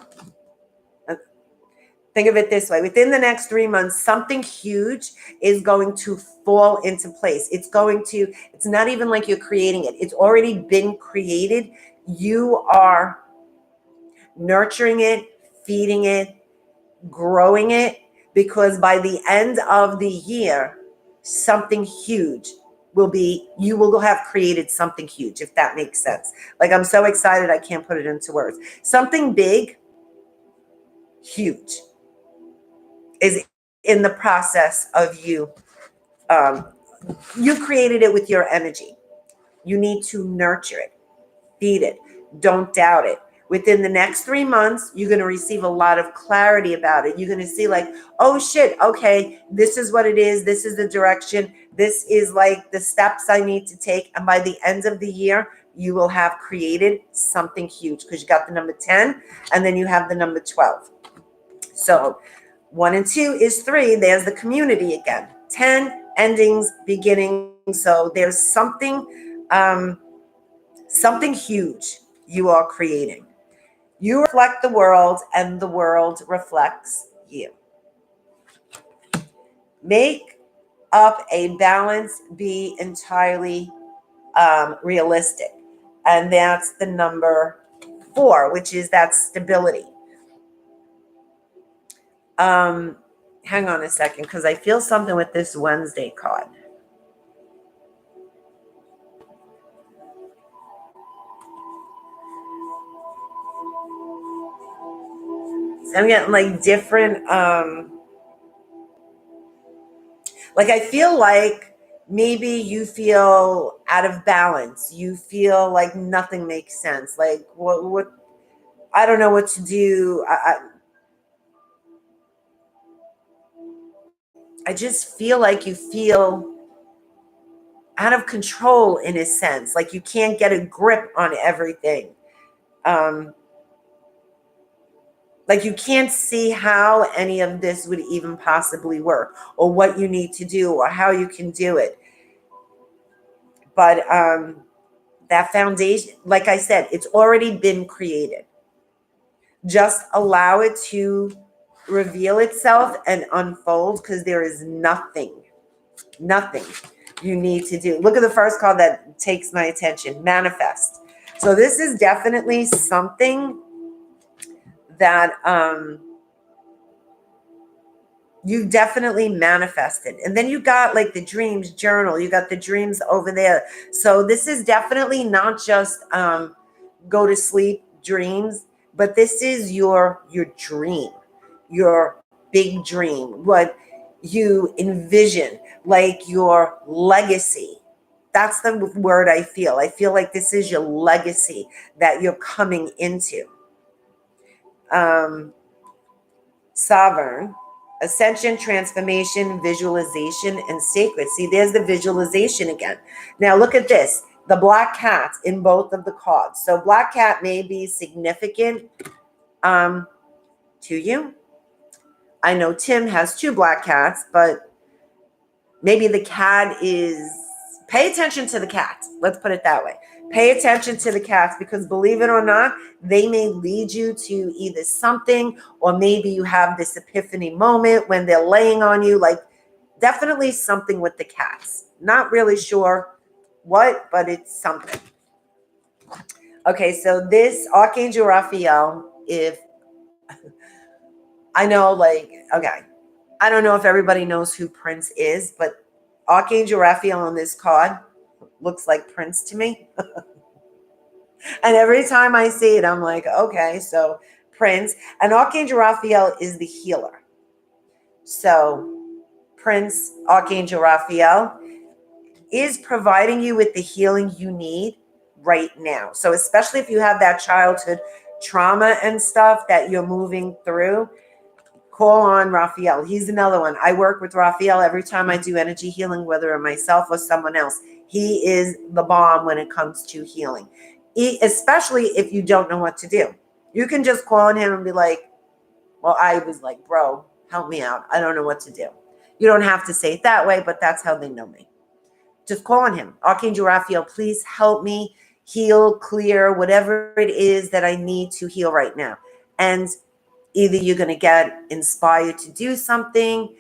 think of it this way. Within the next 3 months, something huge is going to fall into place. It's not even like you're creating it. It's already been created. You are nurturing it, feeding it, growing it, because by the end of the year, something huge you will have created something huge, if that makes sense. Like I'm so excited, I can't put it into words. Something big, huge is in the process of you. You created it with your energy. You need to nurture it, feed it. Don't doubt it. Within the next 3 months, you're going to receive a lot of clarity about it. You're going to see like, oh shit, okay, this is what it is. This is the direction. This is like the steps I need to take. And by the end of the year, you will have created something huge, because you got the number 10 and then you have the number 12. So 1 and 2 is 3. There's the community again. 10, endings, beginnings. So there's something huge you are creating. You reflect the world and the world reflects you. Make up a balance, be entirely realistic. And that's the number 4, which is that stability. Hang on a second, because I feel something with this Wednesday card. So I'm getting like different, like I feel like maybe you feel out of balance. You feel like nothing makes sense. Like what I don't know what to do. I just feel like you feel out of control in a sense, like you can't get a grip on everything. Like you can't see how any of this would even possibly work or what you need to do or how you can do it. But that foundation, like I said, it's already been created. Just allow it to reveal itself and unfold, because there is nothing you need to do. Look at the first card that takes my attention, manifest. So this is definitely something that you definitely manifested. And then you got like the dreams journal, you got the dreams over there. So this is definitely not just go to sleep dreams, but this is your dream, your big dream, what you envision, like your legacy. That's the word I feel. I feel like this is your legacy that you're coming into. Sovereign, ascension, transformation, visualization, and sacred. See, there's the visualization again. Now look at this, the black cat in both of the cards. So black cat may be significant to you. I know Tim has 2 black cats, but maybe the cat is, pay attention to the cat. Let's put it that way. Pay attention to the cats, because believe it or not, they may lead you to either something, or maybe you have this epiphany moment when they're laying on you, like definitely something with the cats. Not really sure what, but it's something. Okay, so this Archangel Raphael, if I know, like, okay, I don't know if everybody knows who Prince is, but Archangel Raphael on this card looks like Prince to me. And every time I see it, I'm like, okay, so Prince. And Archangel Raphael is the healer. So Prince, Archangel Raphael, is providing you with the healing you need right now. So especially if you have that childhood trauma and stuff that you're moving through, call on Raphael. He's another one. I work with Raphael every time I do energy healing, whether myself or someone else. He is the bomb when it comes to healing, especially if you don't know what to do. You can just call on him and be like, well, I was like, bro, help me out. I don't know what to do. You don't have to say it that way, but that's how they know me. Just call on him. Archangel Raphael, please help me heal, clear, whatever it is that I need to heal right now. And either you're going to get inspired to do something,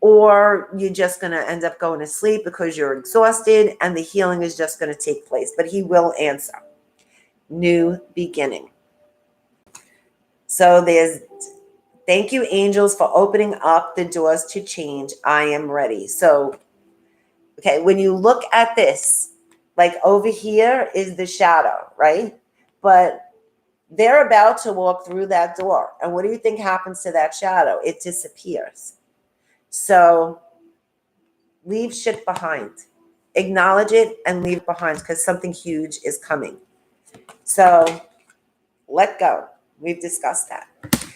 or you're just going to end up going to sleep because you're exhausted, and the healing is just going to take place. But he will answer. New beginning. So there's, thank you, angels, for opening up the doors to change. I am ready. So, okay, when you look at this, like over here is the shadow, right? But they're about to walk through that door. And what do you think happens to that shadow? It disappears. So leave shit behind. Acknowledge it and leave it behind, because something huge is coming. So let go. We've discussed that.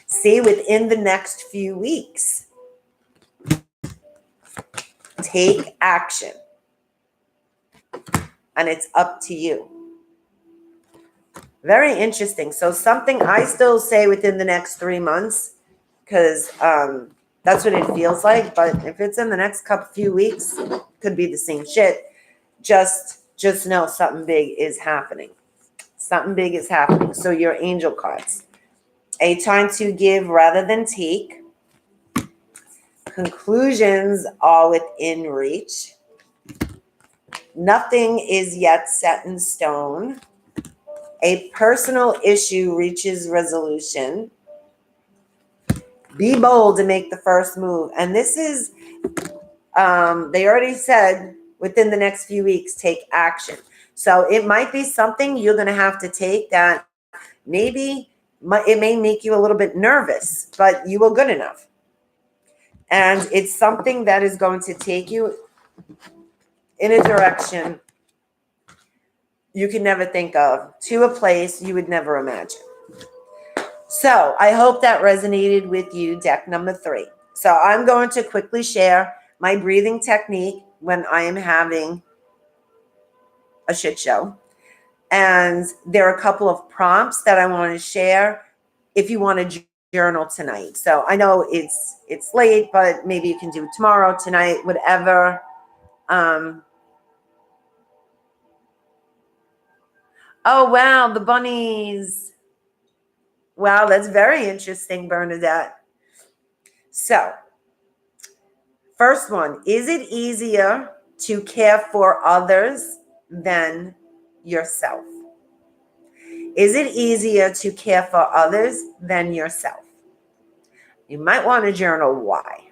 See, within the next few weeks, take action. And it's up to you. Very interesting. So something I still say within the next 3 months, because that's what it feels like. But if it's in the next few weeks, it could be the same shit. Just know something big is happening. Something big is happening. So your angel cards. A time to give rather than take. Conclusions are within reach. Nothing is yet set in stone. A personal issue reaches resolution. Be bold to make the first move. And this is, they already said within the next few weeks, take action. So it might be something you're going to have to take that maybe it may make you a little bit nervous, but you were good enough. And it's something that is going to take you in a direction you can never think of, to a place you would never imagine. So I hope that resonated with you, deck number 3. So I'm going to quickly share my breathing technique when I am having a shit show. And there are a couple of prompts that I want to share if you want to journal tonight. So I know it's late, but maybe you can do it tomorrow, tonight, whatever. Oh, wow, the bunnies. Wow, that's very interesting, Bernadette. So, first one, is it easier to care for others than yourself? Is it easier to care for others than yourself? You might want to journal why.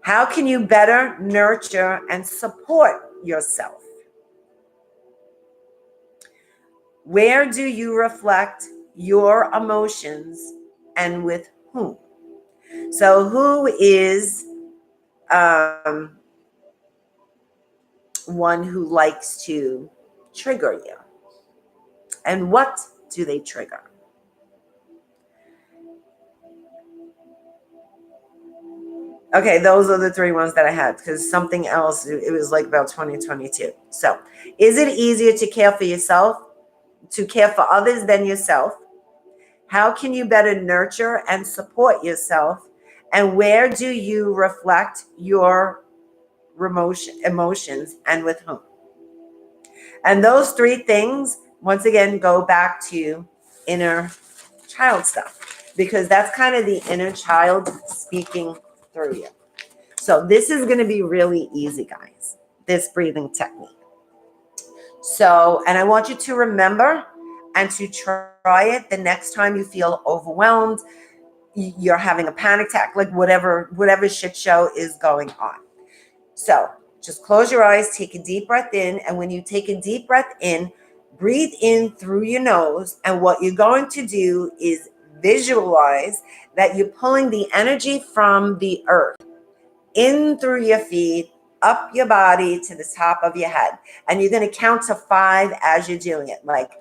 How can you better nurture and support yourself? Where do you reflect your emotions and with whom? So who is one who likes to trigger you? And what do they trigger? Okay, those are the 3 ones that I had, because something else, it was like about 2022. So, is it easier to care for yourself, to care for others than yourself? How can you better nurture and support yourself? And where do you reflect your emotions and with whom? And those 3 things, once again, go back to inner child stuff, because that's kind of the inner child speaking through you. So this is going to be really easy, guys, this breathing technique. So, and I want you to remember and to try it the next time you feel overwhelmed, you're having a panic attack, like whatever shit show is going on. So just close your eyes, take a deep breath in. And when you take a deep breath in, breathe in through your nose. And what you're going to do is visualize that you're pulling the energy from the earth in through your feet, up your body to the top of your head. And you're going to count to 5 as you're doing it, like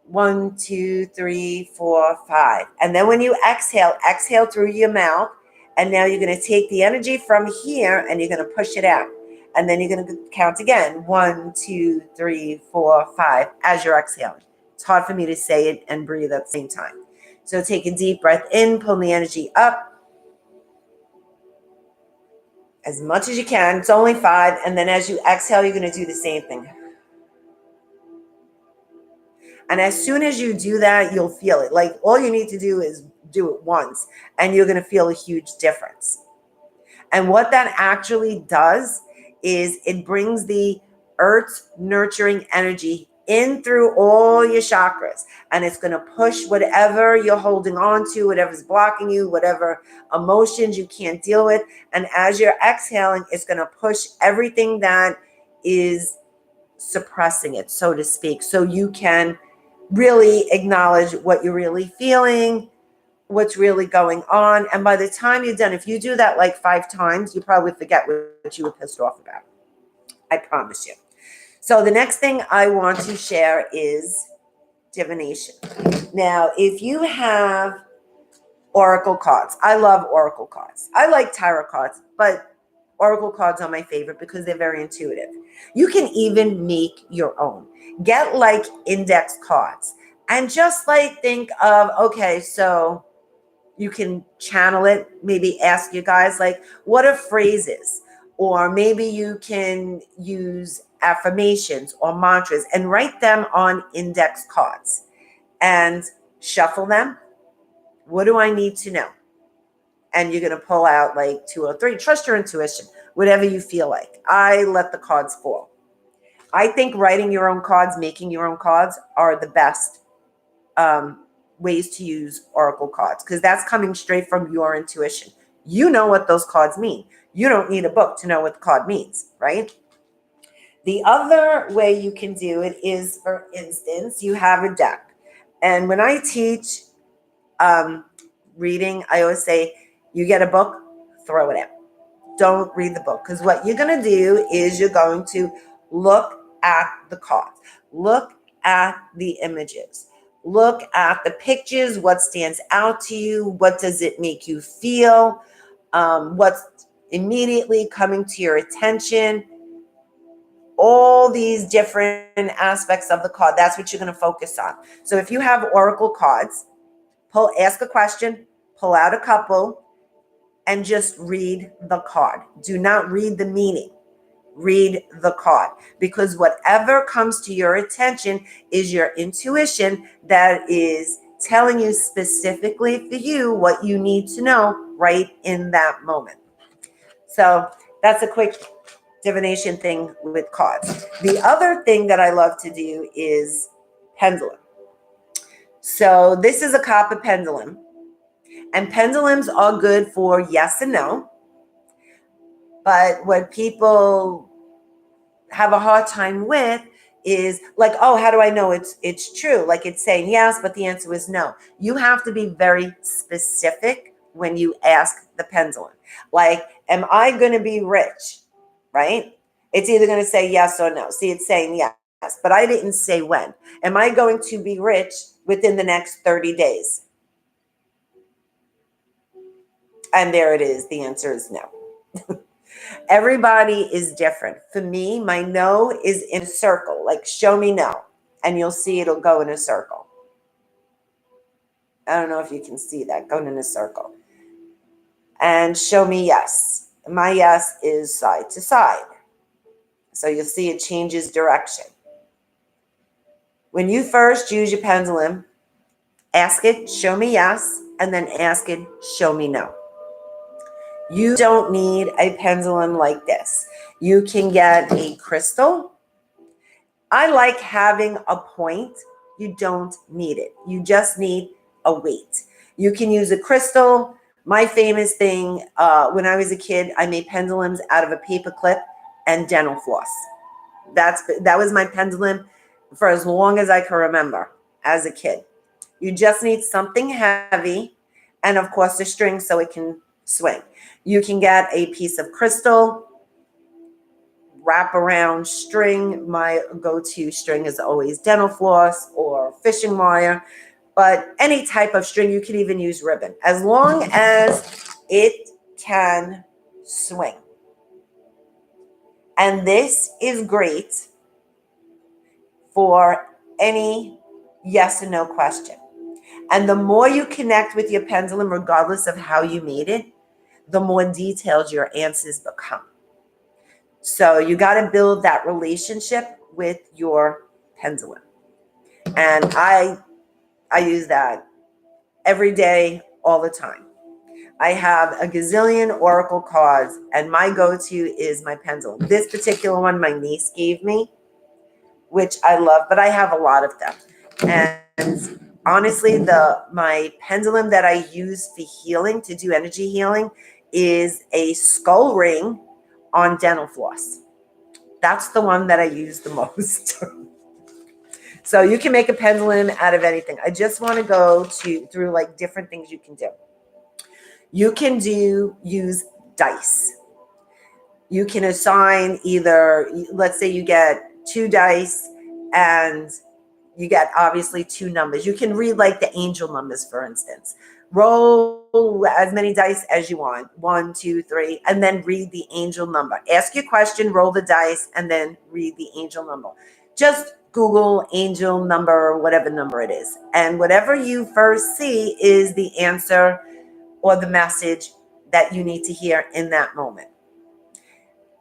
1, 2, 3, 4, 5. And then when you exhale through your mouth. And now you're going to take the energy from here and you're going to push it out. And then you're going to count again, 1, 2, 3, 4, 5, as you're exhaling. It's hard for me to say it and breathe at the same time. So take a deep breath in, pull the energy up as much as you can. It's only 5. And then as you exhale, you're going to do the same thing. And as soon as you do that, you'll feel it. Like all you need to do is do it once and you're going to feel a huge difference. And what that actually does is it brings the earth's nurturing energy in through all your chakras. And it's going to push whatever you're holding on to, whatever's blocking you, whatever emotions you can't deal with. And as you're exhaling, it's going to push everything that is suppressing it, so to speak. So you can really acknowledge what you're really feeling, what's really going on. And by the time you're done, if you do that like 5 times, you probably forget what you were pissed off about. I promise you. So the next thing I want to share is divination. Now, if you have oracle cards, I love oracle cards. I like tarot cards, but oracle cards are my favorite because they're very intuitive. You can even make your own. Get like index cards and just like think of, okay, so You can channel it, maybe ask you guys, like, what are phrases? Or maybe you can use affirmations or mantras and write them on index cards and shuffle them. What do I need to know? And you're going to pull out like 2 or 3. Trust your intuition, whatever you feel like. I let the cards fall. I think writing your own cards, making your own cards are the best ways to use oracle cards, because that's coming straight from your intuition. You know what those cards mean. You don't need a book to know what the card means, right? The other way you can do it is, for instance, you have a deck. And when I teach reading, I always say, you get a book, throw it out. Don't read the book, because what you're going to do is you're going to look at the cards, look at the images, look at the pictures, what stands out to you, what does it make you feel, what's immediately coming to your attention, all these different aspects of the card. That's what you're going to focus on. So if you have oracle cards, ask a question, pull out a couple, and just read the card. Do not read the meaning. Read the card, because whatever comes to your attention is your intuition that is telling you specifically for you what you need to know right in that moment. So that's a quick divination thing with cards. The other thing that I love to do is pendulum. So this is a copper pendulum, and pendulums are good for yes and no. But what people have a hard time with is like, oh, how do I know it's true? Like, it's saying yes, but the answer is no. You have to be very specific when you ask the pendulum. Like, am I going to be rich? Right? It's either going to say yes or no. See, it's saying yes, but I didn't say when. Am I going to be rich within the next 30 days? And there it is. The answer is no. Everybody is different. For me, my no is in a circle, like show me no, and you'll see it'll go in a circle. I don't know if you can see that going in a circle. And show me yes. My yes is side to side. So you'll see it changes direction. When you first use your pendulum, ask it, show me yes, and then ask it, show me no. You don't need a pendulum like this. You can get a crystal. I like having a point. You don't need it. You just need a weight. You can use a crystal. My famous thing, when I was a kid, I made pendulums out of a paper clip and dental floss. That was my pendulum for as long as I can remember as a kid. You just need something heavy and, of course, a string so it can swing. You can get a piece of crystal, wrap around string. My go-to string is always dental floss or fishing wire, but any type of string. You can even use ribbon, as long as it can swing. And this is great for any yes and no question. And the more you connect with your pendulum, regardless of how you made it, the more detailed your answers become. So you got to build that relationship with your pendulum. And I use that every day, all the time. I have a gazillion oracle cards, and my go-to is my pendulum. This particular one my niece gave me, which I love, but I have a lot of them. And honestly, my pendulum that I use for healing, to do energy healing, is a skull ring on dental floss. That's the one that I use the most. So you can make a pendulum out of anything. I just want to go through like different things you can do. You can use dice. You can assign either, let's say you get 2 dice and you get obviously 2 numbers. You can read like the angel numbers, for instance. Roll as many dice as you want, 1, 2, 3, and then read the angel number. Ask your question, roll the dice, and then read the angel number. Just Google angel number, whatever number it is. And whatever you first see is the answer or the message that you need to hear in that moment.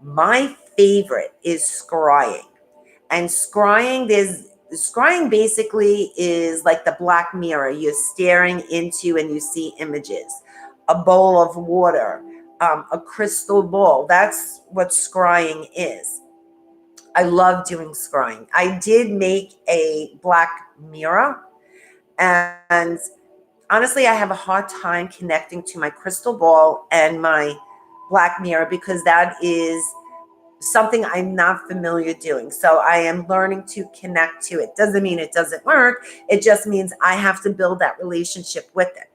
My favorite is scrying. And scrying basically is like the black mirror. You're staring into and you see images. A bowl of water, a crystal ball. That's what scrying is. I love doing scrying. I did make a black mirror, and honestly, I have a hard time connecting to my crystal ball and my black mirror because that is something I'm not familiar doing. So I am learning to connect to it. Doesn't mean it doesn't work. It just means I have to build that relationship with it.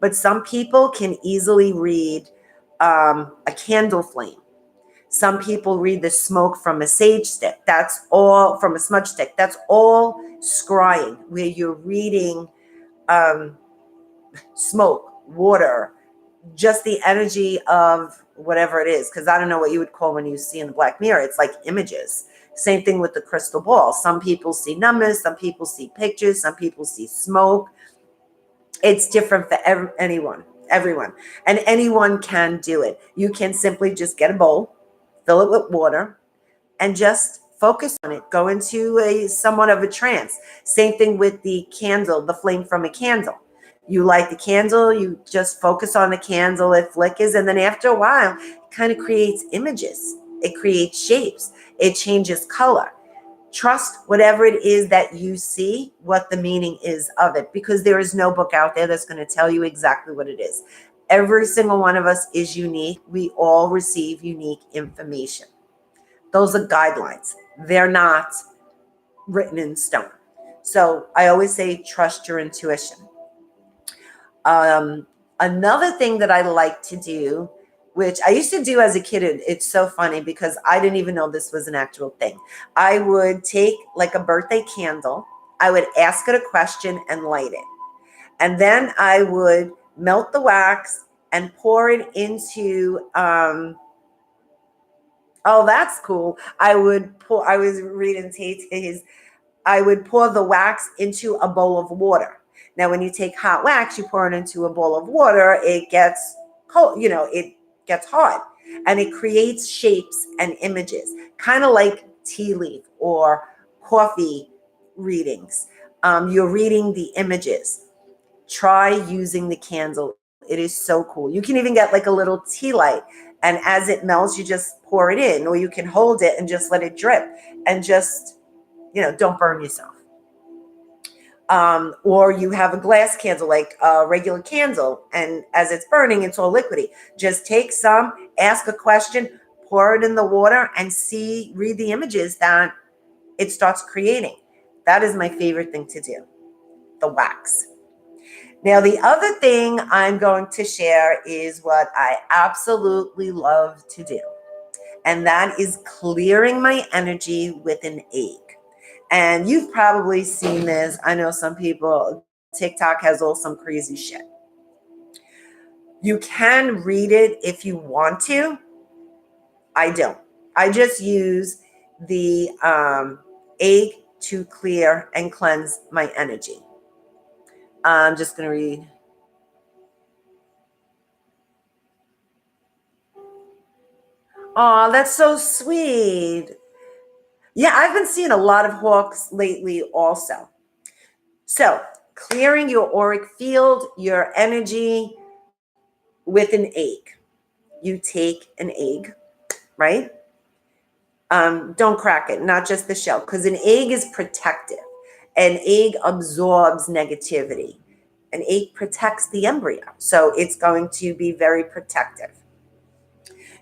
But some people can easily read a candle flame. Some people read the smoke from a sage stick. That's all from a smudge stick. That's all scrying, where you're reading smoke, water, just the energy of whatever it is. Because I don't know what you would call when you see in the black mirror. It's like images. Same thing with the crystal ball. Some people see numbers. Some people see pictures. Some people see smoke. It's different for everyone. And anyone can do it. You can simply just get a bowl, fill it with water, and just focus on it. Go into somewhat of a trance. Same thing with the candle, the flame from a candle. You light the candle, you just focus on the candle, it flickers, and then after a while, it kind of creates images. It creates shapes. It changes color. Trust whatever it is that you see, what the meaning is of it, because there is no book out there that's going to tell you exactly what it is. Every single one of us is unique. We all receive unique information. Those are guidelines. They're not written in stone. So I always say, trust your intuition. Another thing that I like to do, which I used to do as a kid, it's so funny because I didn't even know this was an actual thing. I would take like a birthday candle, I would ask it a question and light it. And then I would melt the wax and pour it into, oh, that's cool. I was reading Tate's, I would pour the wax into a bowl of water. Now, when you take hot wax, you pour it into a bowl of water, it gets cold, it gets hard, and it creates shapes and images, kind of like tea leaf or coffee readings. You're reading the images. Try using the candle. It is so cool. You can even get like a little tea light, and as it melts, you just pour it in, or you can hold it and just let it drip and just, don't burn yourself. Or you have a glass candle, like a regular candle, and as it's burning, it's all liquidy. Just take some, ask a question, pour it in the water, and read the images that it starts creating. That is my favorite thing to do, the wax. Now, the other thing I'm going to share is what I absolutely love to do, and that is clearing my energy with an egg. And you've probably seen this. I know some people, TikTok has all some crazy shit. You can read it if you want to. I don't. I just use the egg to clear and cleanse my energy. I'm just going to read. Oh, that's so sweet. Yeah, I've been seeing a lot of hawks lately also. So, clearing your auric field, your energy with an egg. You take an egg, right? Don't crack it, not just the shell, because an egg is protective. An egg absorbs negativity. An egg protects the embryo, so it's going to be very protective.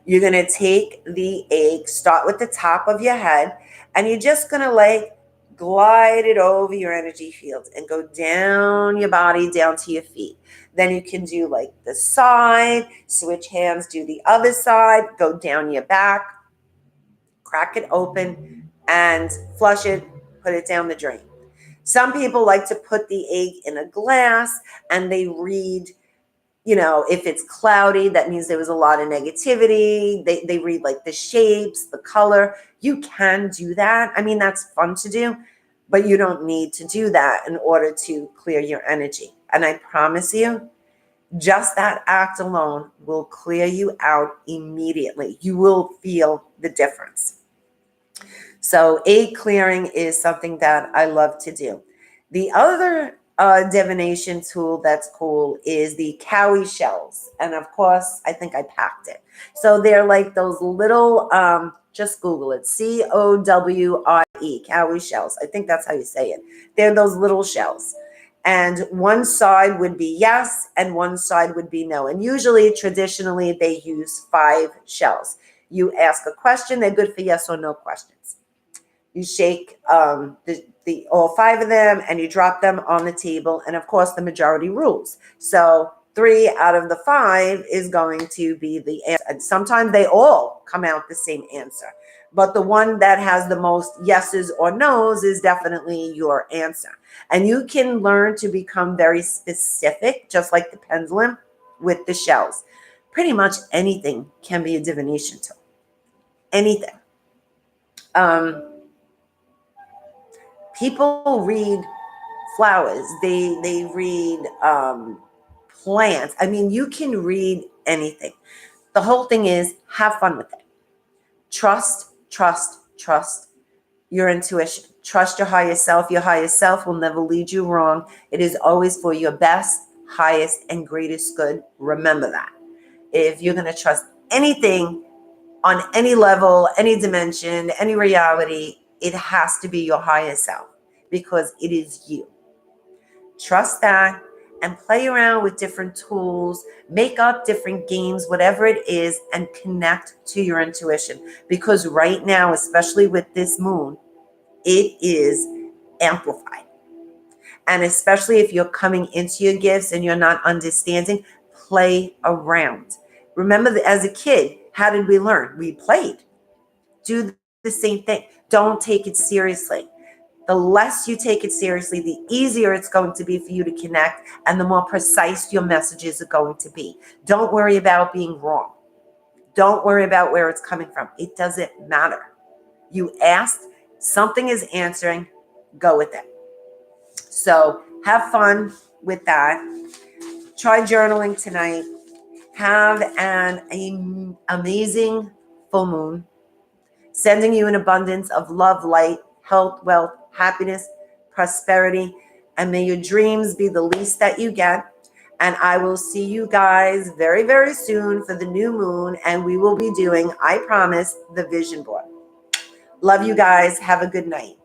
You're going to take the egg, start with the top of your head, and you're just going to glide it over your energy field and go down your body, down to your feet. Then you can do the side, switch hands, do the other side, go down your back, crack it open, and flush it, put it down the drain. Some people like to put the egg in a glass and they read, if it's cloudy, that means there was a lot of negativity. They read the shapes, the color. You can do that. I mean, that's fun to do, but you don't need to do that in order to clear your energy. And I promise you, Just that act alone will clear you out immediately. You will feel the difference. So egg clearing is something that I love to do. The other divination tool that's cool is the cowrie shells. And of course, I think I packed it. So they're like those little, just Google it, Cowrie, cowrie shells. I think that's how you say it. They're those little shells. And one side would be yes, and one side would be no. And usually, traditionally, they use 5 shells. You ask a question, they're good for yes or no questions. You shake the all 5 of them and you drop them on the table. And of course, the majority rules. So 3 out of the 5 is going to be the answer. And sometimes they all come out the same answer. But the one that has the most yeses or nos is definitely your answer. And you can learn to become very specific, just like the pendulum with the shells. Pretty much anything can be a divination tool. Anything. People read flowers. They read plants. I mean, you can read anything. The whole thing is have fun with it. Trust your intuition. Trust your higher self. Your higher self will never lead you wrong. It is always for your best, highest, and greatest good. Remember that. If you're going to trust anything on any level, any dimension, any reality, it has to be your higher self because it is you. Trust that and play around with different tools, make up different games, whatever it is, and connect to your intuition. Because right now, especially with this moon, it is amplified. And especially if you're coming into your gifts and you're not understanding, play around. Remember that as a kid, how did we learn? We played. Do the same thing. Don't take it seriously. The less you take it seriously, the easier it's going to be for you to connect and the more precise your messages are going to be. Don't worry about being wrong. Don't worry about where it's coming from. It doesn't matter. You asked, something is answering, go with it. So have fun with that. Try journaling tonight. Have an amazing full moon, sending you an abundance of love, light, health, wealth, happiness, prosperity, and may your dreams be the least that you get. And I will see you guys very, very soon for the new moon, and we will be doing, I promise, the vision board. Love you guys. Have a good night.